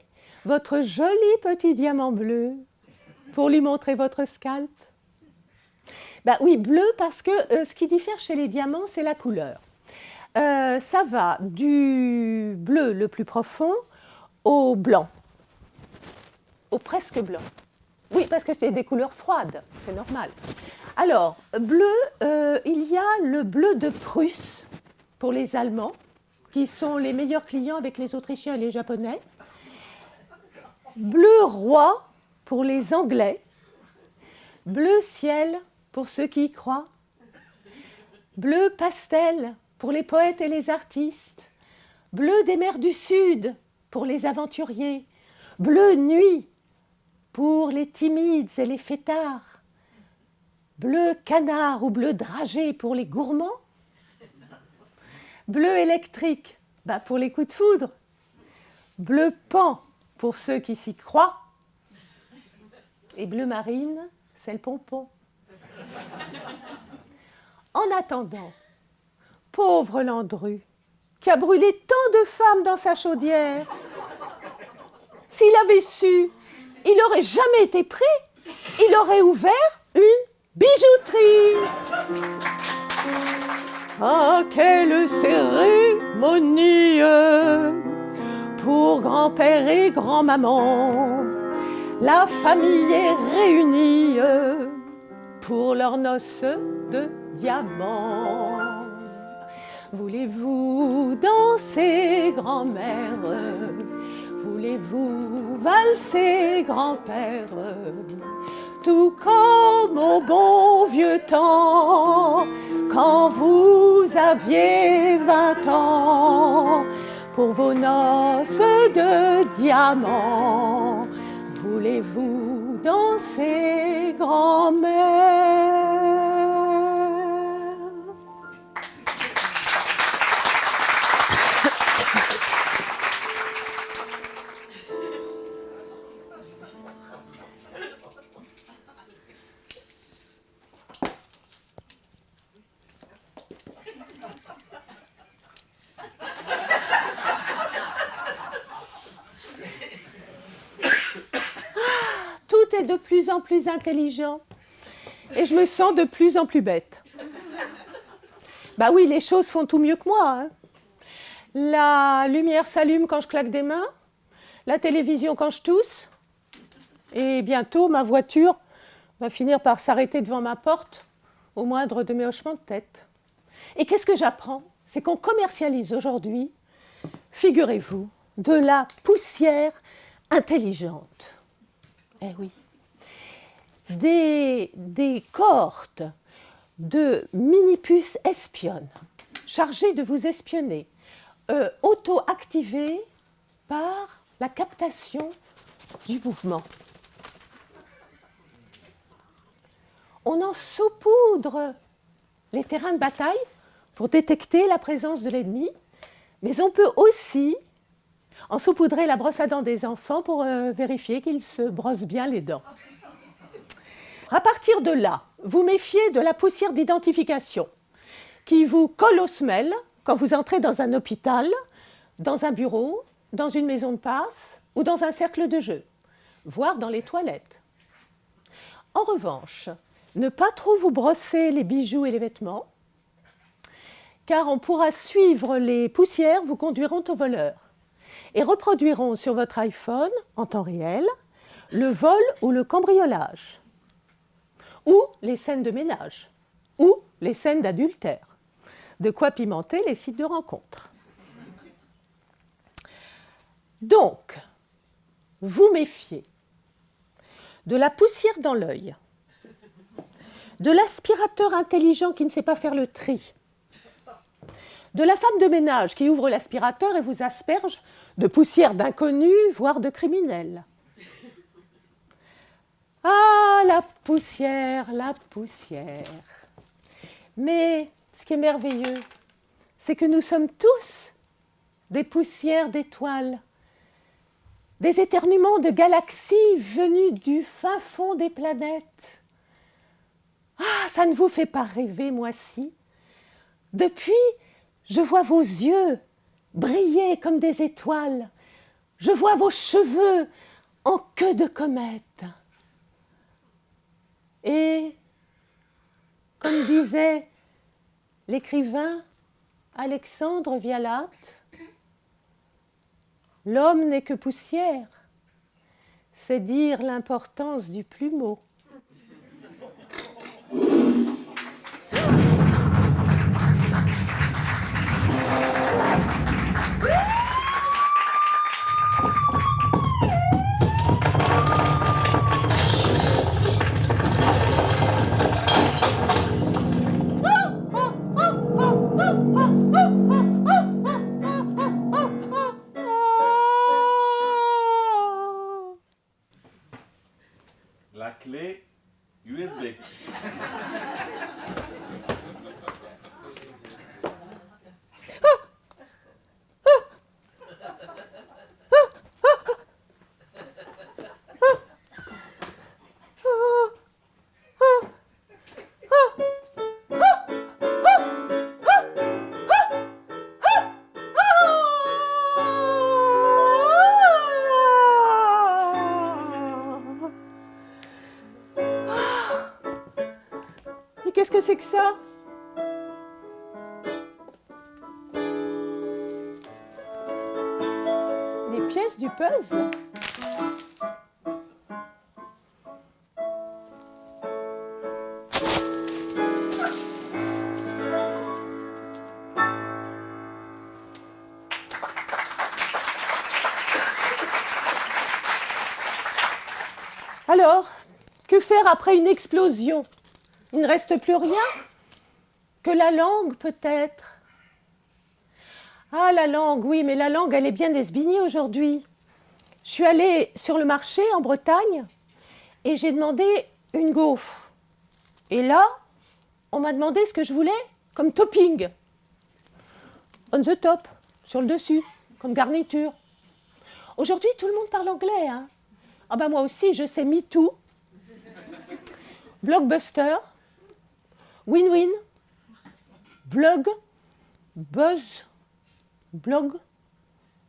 votre joli petit diamant bleu pour lui montrer votre scalp. Ben oui, bleu parce que ce qui diffère chez les diamants, c'est la couleur. Ça va du bleu le plus profond au blanc, au presque blanc. Oui, parce que c'est des couleurs froides, c'est normal. Alors, bleu, il y a le bleu de Prusse pour les Allemands, qui sont les meilleurs clients avec les Autrichiens et les Japonais. Bleu roi pour les Anglais. Bleu ciel pour ceux qui y croient. Bleu pastel pour les poètes et les artistes. Bleu des mers du Sud pour les aventuriers. Bleu nuit pour les timides et les fêtards. Bleu canard ou bleu dragé pour les gourmands. Bleu électrique pour les coups de foudre. Bleu pan pour ceux qui s'y croient. Et bleu marine, c'est le pompon. En attendant, pauvre Landru, qui a brûlé tant de femmes dans sa chaudière, s'il avait su, il n'aurait jamais été pris, il aurait ouvert une bijouterie. Ah, quelle cérémonie pour grand-père et grand-maman. La famille est réunie pour leurs noces de diamants. Voulez-vous danser, grand-mère? Voulez-vous valser, grand-père? Tout comme au bon vieux temps, quand vous aviez 20 ans, pour vos noces de diamants. Voulez-vous danser, grand-mère? Tout est de plus en plus intelligent et je me sens de plus en plus bête. Bah oui, les choses font tout mieux que moi, hein. La lumière s'allume quand je claque des mains, la télévision quand je tousse, et bientôt ma voiture va finir par s'arrêter devant ma porte au moindre de mes hochements de tête. Et qu'est-ce que j'apprends? C'est qu'on commercialise aujourd'hui, figurez-vous, de la poussière intelligente. Eh oui. Des cohortes de mini-puces espionnes, chargées de vous espionner, auto-activées par la captation du mouvement. On en saupoudre les terrains de bataille pour détecter la présence de l'ennemi, mais on peut aussi en saupoudrer la brosse à dents des enfants pour vérifier qu'ils se brossent bien les dents. À partir de là, vous méfiez de la poussière d'identification qui vous colle aux semelles quand vous entrez dans un hôpital, dans un bureau, dans une maison de passe ou dans un cercle de jeu, voire dans les toilettes. En revanche, ne pas trop vous brosser les bijoux et les vêtements, car on pourra suivre les poussières vous conduiront au voleur et reproduiront sur votre iPhone, en temps réel, le vol ou le cambriolage, ou les scènes de ménage, ou les scènes d'adultère. De quoi pimenter les sites de rencontres. Donc, vous méfiez de la poussière dans l'œil, de l'aspirateur intelligent qui ne sait pas faire le tri, de la femme de ménage qui ouvre l'aspirateur et vous asperge de poussière d'inconnus, voire de criminels. Ah, la poussière, la poussière. Mais ce qui est merveilleux, c'est que nous sommes tous des poussières d'étoiles, des éternuements de galaxies venues du fin fond des planètes. Ah, ça ne vous fait pas rêver, moi si. Depuis, je vois vos yeux briller comme des étoiles. Je vois vos cheveux en queue de comète. Et, comme disait l'écrivain Alexandre Vialat, l'homme n'est que poussière, c'est dire l'importance du plumeau. La clé USB. Mais qu'est-ce que c'est que ça ? Des pièces du puzzle ? Alors, que faire après une explosion ? Il ne reste plus rien que la langue, peut-être. Ah, la langue, oui, mais la langue, elle est bien esbignée aujourd'hui. Je suis allée sur le marché en Bretagne et j'ai demandé une gaufre. Et là, on m'a demandé ce que je voulais comme topping. On the top, sur le dessus, comme garniture. Aujourd'hui, tout le monde parle anglais, hein. Ah ben moi aussi, je sais MeToo, Blockbuster, Win-Win, Blog, Buzz, Blog,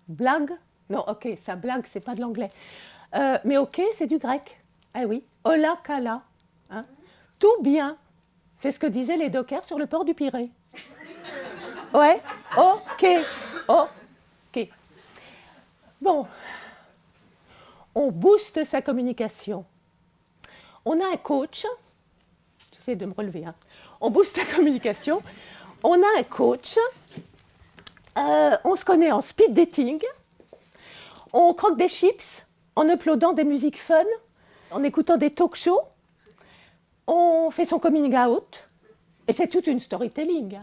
Blague. Non, ok, ça blague, c'est pas de l'anglais. Mais ok, c'est du grec. Ah oui, Ola Kala. Hein. Tout bien. C'est ce que disaient les dockers sur le port du Pirée. Ouais, ok, ok. Bon, on booste sa communication. On a un coach, j'essaie de me relever, hein. On booste la communication. On a un coach, on se connaît en speed dating, on croque des chips en uploadant des musiques fun, en écoutant des talk shows, on fait son coming out, et c'est toute une storytelling.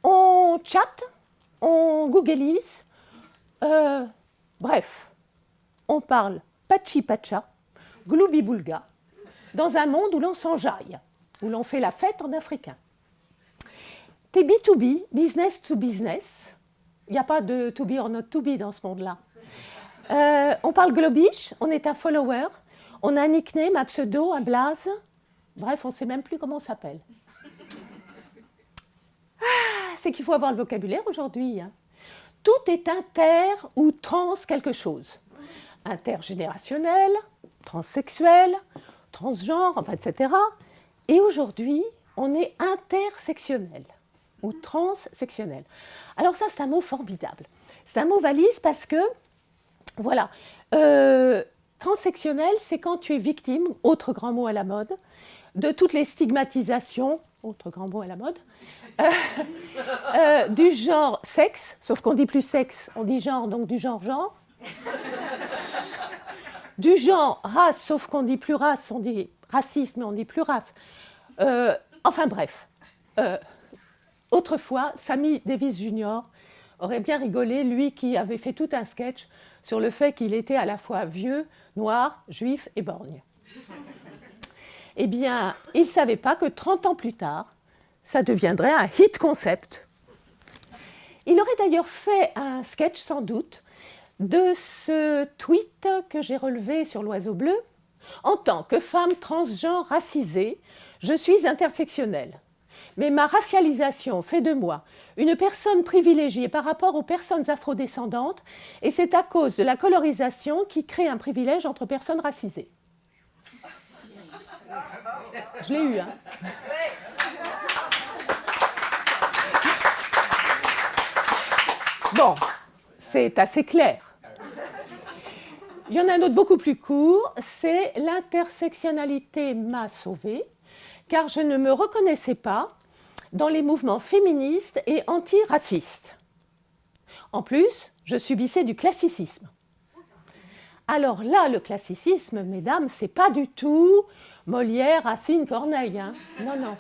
On chatte, on googleise, bref, on parle pachi-pacha, gloubi-boulga, dans un monde où l'on s'enjaille, où l'on fait la fête en africain. T'es B2B, business to business. Il n'y a pas de to be or not to be dans ce monde-là. On parle globish, on est un follower, on a un nickname, un pseudo, un blaze. Bref, on ne sait même plus comment on s'appelle. Ah, c'est qu'il faut avoir le vocabulaire aujourd'hui. Hein. Tout est inter ou trans quelque chose. Intergénérationnel, transsexuel, transgenre, enfin, etc. Et aujourd'hui, on est intersectionnel ou transsectionnel. Alors ça, c'est un mot formidable. C'est un mot valise parce que, voilà, transsectionnel, c'est quand tu es victime, autre grand mot à la mode, de toutes les stigmatisations, autre grand mot à la mode, du genre sexe, sauf qu'on dit plus sexe, on dit genre, donc du genre genre. Du genre race, sauf qu'on dit plus race, on dit raciste, mais on dit plus race. Enfin bref. Autrefois, Sammy Davis Jr. aurait bien rigolé, lui qui avait fait tout un sketch sur le fait qu'il était à la fois vieux, noir, juif et borgne. Eh bien, il ne savait pas que 30 ans plus tard, ça deviendrait un hit concept. Il aurait d'ailleurs fait un sketch, sans doute, de ce tweet que j'ai relevé sur l'Oiseau Bleu. En tant que femme transgenre racisée, je suis intersectionnelle. Mais ma racialisation fait de moi une personne privilégiée par rapport aux personnes afrodescendantes et c'est à cause de la colorisation qui crée un privilège entre personnes racisées. Je l'ai eu, hein. Bon, c'est assez clair. Il y en a un autre beaucoup plus court, c'est l'intersectionnalité m'a sauvée, car je ne me reconnaissais pas dans les mouvements féministes et antiracistes. En plus, je subissais du classicisme. Alors là, le classicisme, mesdames, c'est pas du tout Molière, Racine, Corneille. Hein. Non, non.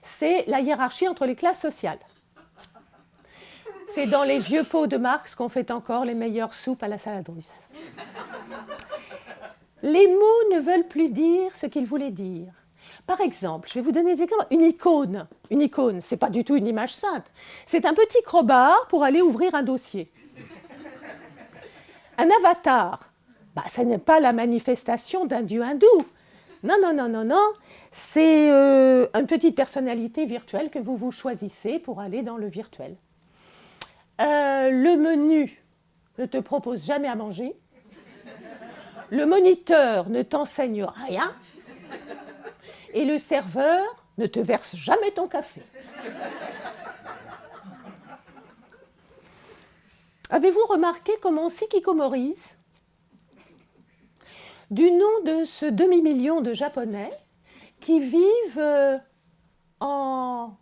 C'est la hiérarchie entre les classes sociales. C'est dans les vieux pots de Marx qu'on fait encore les meilleures soupes à la salade russe. Les mots ne veulent plus dire ce qu'ils voulaient dire. Par exemple, je vais vous donner des exemples. Une icône, ce n'est pas du tout une image sainte. C'est un petit crowbar pour aller ouvrir un dossier. Un avatar, ce n'est pas la manifestation d'un dieu hindou. Non, non, non, non, non. C'est une petite personnalité virtuelle que vous vous choisissez pour aller dans le virtuel. Le menu ne te propose jamais à manger. Le moniteur ne t'enseigne rien. Et le serveur ne te verse jamais ton café. Avez-vous remarqué comment on s'ikikomorise du nom de ce demi-million de Japonais qui vivent en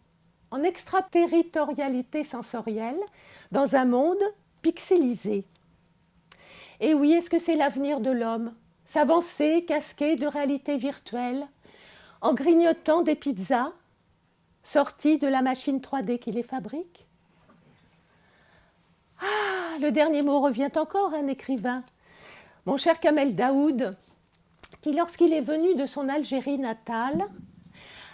extraterritorialité sensorielle dans un monde pixelisé. Et oui, est-ce que c'est l'avenir de l'homme? S'avancer, casqué de réalité virtuelle, en grignotant des pizzas sorties de la machine 3D qui les fabrique? Ah, le dernier mot revient encore à un écrivain, mon cher Kamel Daoud, qui, lorsqu'il est venu de son Algérie natale,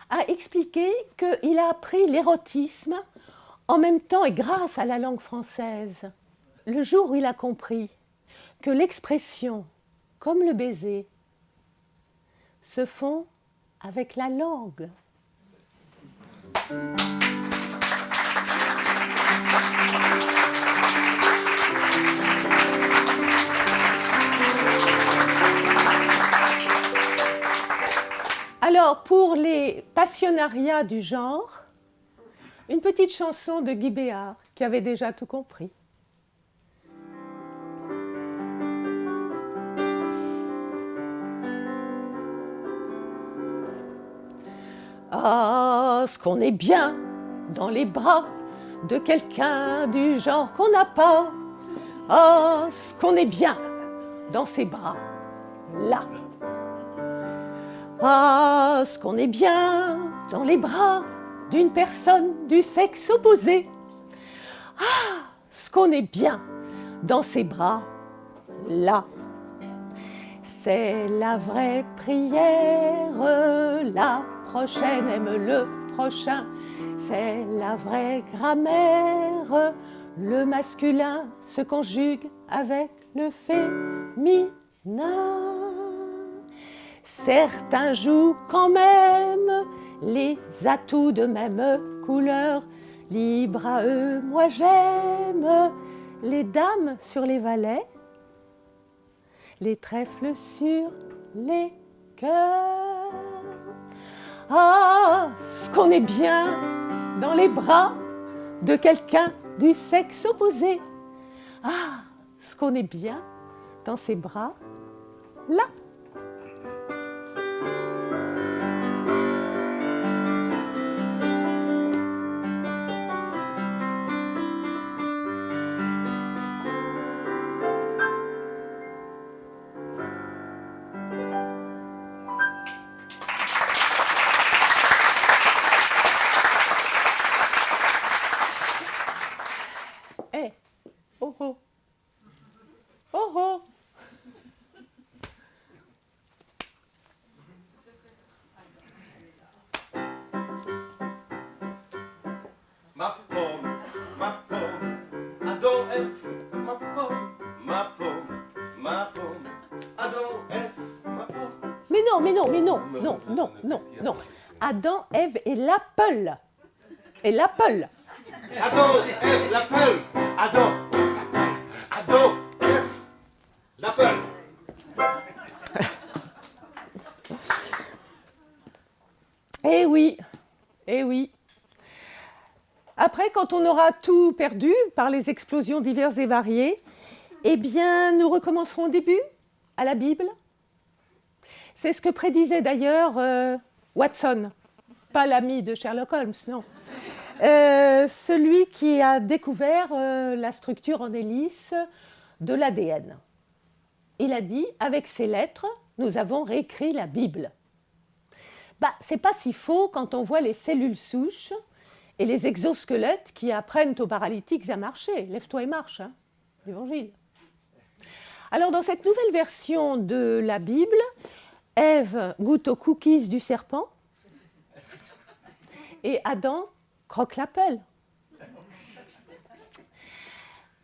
a expliqué qu'il a appris l'érotisme en même temps et grâce à la langue française. Le jour où il a compris que l'expression, comme le baiser, se font avec la langue. Alors, pour les passionnariats du genre, une petite chanson de Guy Béard, qui avait déjà tout compris. Ah, ce qu'on est bien dans les bras de quelqu'un du genre qu'on n'a pas. Ah, ce qu'on est bien dans ses bras, là. Ah, ce qu'on est bien dans les bras d'une personne du sexe opposé. Ah, ce qu'on est bien dans ses bras, là. C'est la vraie prière, la prochaine aime le prochain. C'est la vraie grammaire, le masculin se conjugue avec le féminin. Certains jouent quand même les atouts de même couleur. Libre à eux, moi j'aime les dames sur les valets, les trèfles sur les cœurs. Ah, ce qu'on est bien dans les bras de quelqu'un du sexe opposé. Ah, ce qu'on est bien dans ses bras, là. Eh, oh oh, oh oh. Ma pomme, Adam F, ma pomme, Adam F, ma pomme. Mais non. Adam, Ève et l'apple. Et l'apple. Adam F, l'apple. Adam F, l'apple. Adam F, l'apple. Eh oui, eh oui. Après, quand on aura tout perdu par les explosions diverses et variées, eh bien, nous recommencerons au début, à la Bible. C'est ce que prédisait d'ailleurs Watson, pas l'ami de Sherlock Holmes, non. Celui qui a découvert la structure en hélice de l'ADN. Il a dit, avec ces lettres, nous avons réécrit la Bible. C'est pas si faux quand on voit les cellules souches et les exosquelettes qui apprennent aux paralytiques à marcher. Lève-toi et marche, hein, l'évangile. Alors, dans cette nouvelle version de la Bible, Ève goûte aux cookies du serpent et Adam croque l'apple.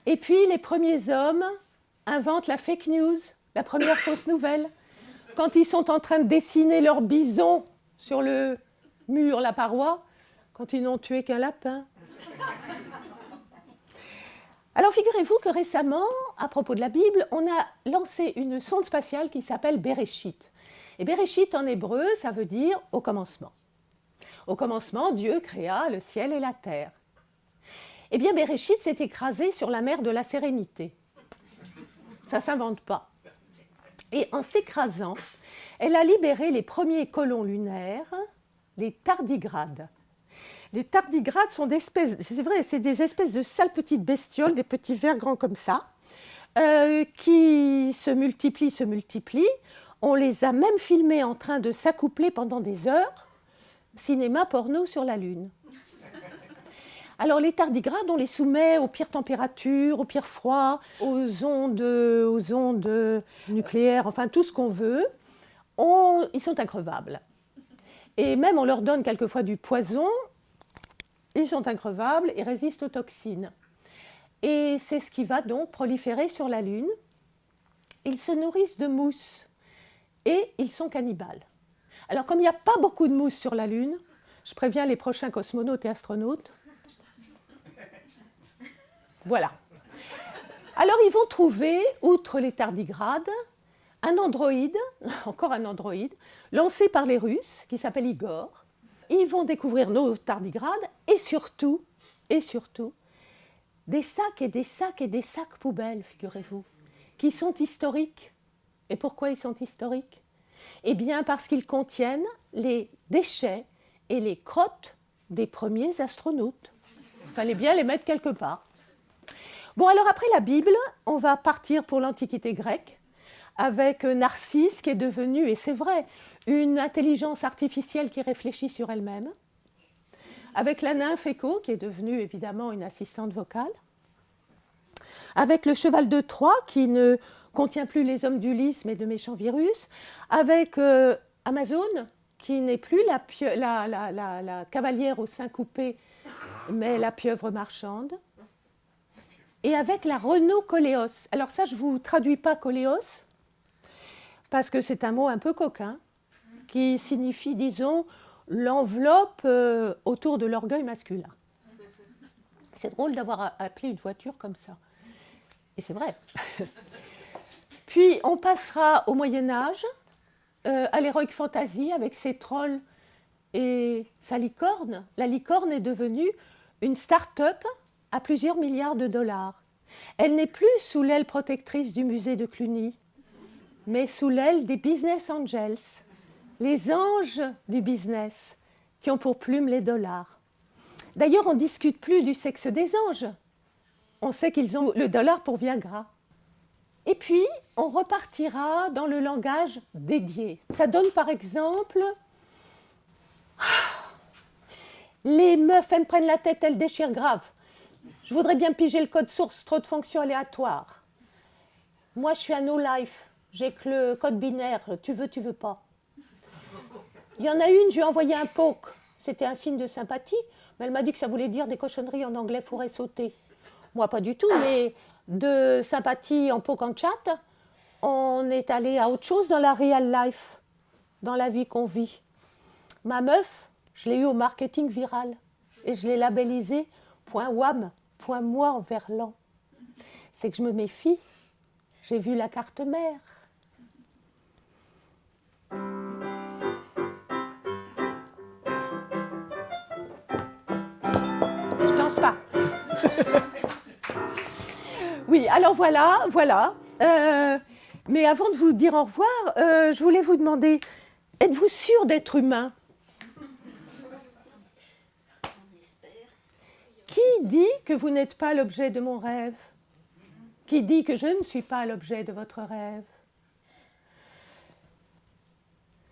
Et puis, les premiers hommes inventent la fake news, la première fausse nouvelle. Quand ils sont en train de dessiner leur bison sur le mur, la paroi, quand ils n'ont tué qu'un lapin. Alors, figurez-vous que récemment, à propos de la Bible, on a lancé une sonde spatiale qui s'appelle Bereshit. Et Bereshit, en hébreu, ça veut dire « au commencement ». Au commencement, Dieu créa le ciel et la terre. Eh bien, Bereshit s'est écrasé sur la mer de la Sérénité. Ça ne s'invente pas. Et en s'écrasant, elle a libéré les premiers colons lunaires, les tardigrades. Les tardigrades sont des espèces, c'est vrai, c'est des espèces de sales petites bestioles, des petits vers grands comme ça, qui se multiplient. On les a même filmés en train de s'accoupler pendant des heures. Cinéma porno sur la Lune. Alors les tardigrades, on les soumet aux pires températures, aux pires froids, aux ondes nucléaires, enfin tout ce qu'on veut. Ils sont increvables. Et même on leur donne quelquefois du poison, ils sont increvables et résistent aux toxines. Et c'est ce qui va donc proliférer sur la Lune. Ils se nourrissent de mousse et ils sont cannibales. Alors comme il n'y a pas beaucoup de mousse sur la Lune, je préviens les prochains cosmonautes et astronautes. Voilà. Alors ils vont trouver, outre les tardigrades, un androïde, encore un androïde, lancé par les Russes, qui s'appelle Igor. Ils vont découvrir nos tardigrades et surtout, des sacs et des sacs et des sacs poubelles, figurez-vous, qui sont historiques. Et pourquoi ils sont historiques ? Eh bien parce qu'ils contiennent les déchets et les crottes des premiers astronautes. Il fallait bien les mettre quelque part. Bon, alors après la Bible, on va partir pour l'Antiquité grecque, avec Narcisse qui est devenu, et c'est vrai, une intelligence artificielle qui réfléchit sur elle-même, avec la nymphe Écho qui est devenue évidemment une assistante vocale, avec le cheval de Troie qui ne contient plus les hommes d'Ulysse mais de méchants virus, avec Amazon qui n'est plus la cavalière au sein coupé mais la pieuvre marchande, et avec la Renault Coléos. Alors ça, je ne vous traduis pas Coléos, parce que c'est un mot un peu coquin, qui signifie, disons, l'enveloppe autour de l'orgueil masculin. C'est drôle d'avoir appelé une voiture comme ça. Et c'est vrai. Puis on passera au Moyen-Âge, à l'Heroic Fantasy, avec ces trolls et sa licorne. La licorne est devenue une start-up à plusieurs milliards de dollars. Elle n'est plus sous l'aile protectrice du musée de Cluny, mais sous l'aile des business angels, les anges du business qui ont pour plume les dollars. D'ailleurs, on ne discute plus du sexe des anges. On sait qu'ils ont le dollar pour Viagra. Et puis, on repartira dans le langage dédié. Ça donne par exemple... Les meufs, elles me prennent la tête, elles déchirent grave. Je voudrais bien piger le code source, trop de fonctions aléatoires. Moi, je suis à no life. J'ai que le code binaire, tu veux pas. Il y en a une, je lui ai envoyé un poke. C'était un signe de sympathie, mais elle m'a dit que ça voulait dire des cochonneries en anglais fourré sauté. Moi, pas du tout, mais de sympathie en poke en chat, on est allé à autre chose dans la real life, dans la vie qu'on vit. Ma meuf, je l'ai eu au marketing viral et je l'ai labellisé .wam, .moi en verlan. C'est que je me méfie. J'ai vu la carte mère. Je danse pas. Oui, alors voilà. Mais avant de vous dire au revoir, je voulais vous demander, êtes-vous sûr d'être humain ? Qui dit que vous n'êtes pas l'objet de mon rêve ? Qui dit que je ne suis pas l'objet de votre rêve ?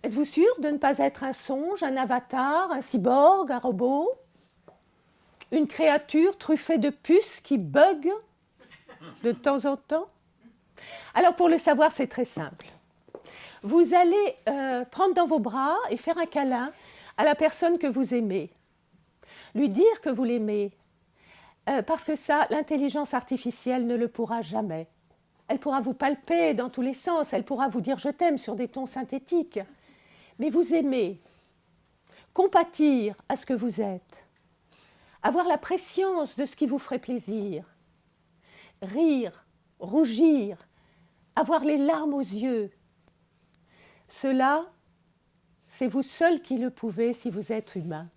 Êtes-vous sûr de ne pas être un songe, un avatar, un cyborg, un robot ? Une créature truffée de puces qui bug de temps en temps ? Alors pour le savoir, c'est très simple. Vous allez prendre dans vos bras et faire un câlin à la personne que vous aimez. Lui dire que vous l'aimez. Parce que ça, l'intelligence artificielle ne le pourra jamais. Elle pourra vous palper dans tous les sens, elle pourra vous dire « je t'aime » sur des tons synthétiques. Mais vous aimez, compatir à ce que vous êtes, avoir la prescience de ce qui vous ferait plaisir, rire, rougir, avoir les larmes aux yeux. Cela, c'est vous seul qui le pouvez si vous êtes humain.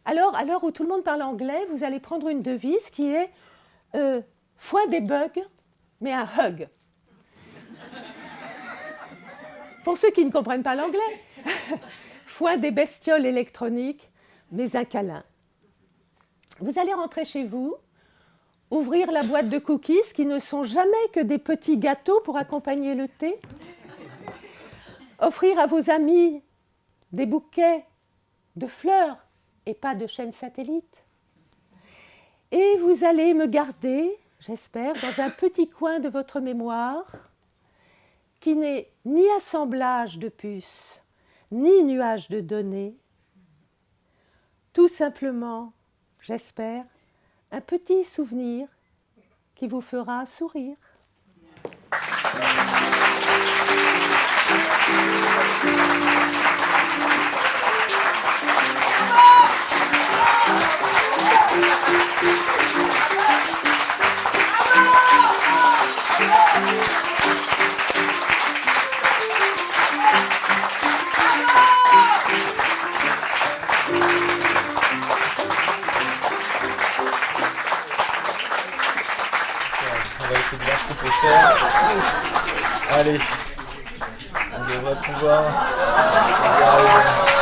Alors, à l'heure où tout le monde parle anglais, vous allez prendre une devise qui est foi des bugs, mais un hug. Pour ceux qui ne comprennent pas l'anglais, foi des bestioles électroniques, mais un câlin. Vous allez rentrer chez vous, ouvrir la boîte de cookies qui ne sont jamais que des petits gâteaux pour accompagner le thé, offrir à vos amis des bouquets de fleurs, et pas de chaîne satellite. Et vous allez me garder, j'espère, dans un petit coin de votre mémoire qui n'est ni assemblage de puces, ni nuage de données, tout simplement, j'espère, un petit souvenir qui vous fera sourire. On va essayer de voir ce qu'on peut faire. Allez, on devrait pouvoir y arriver.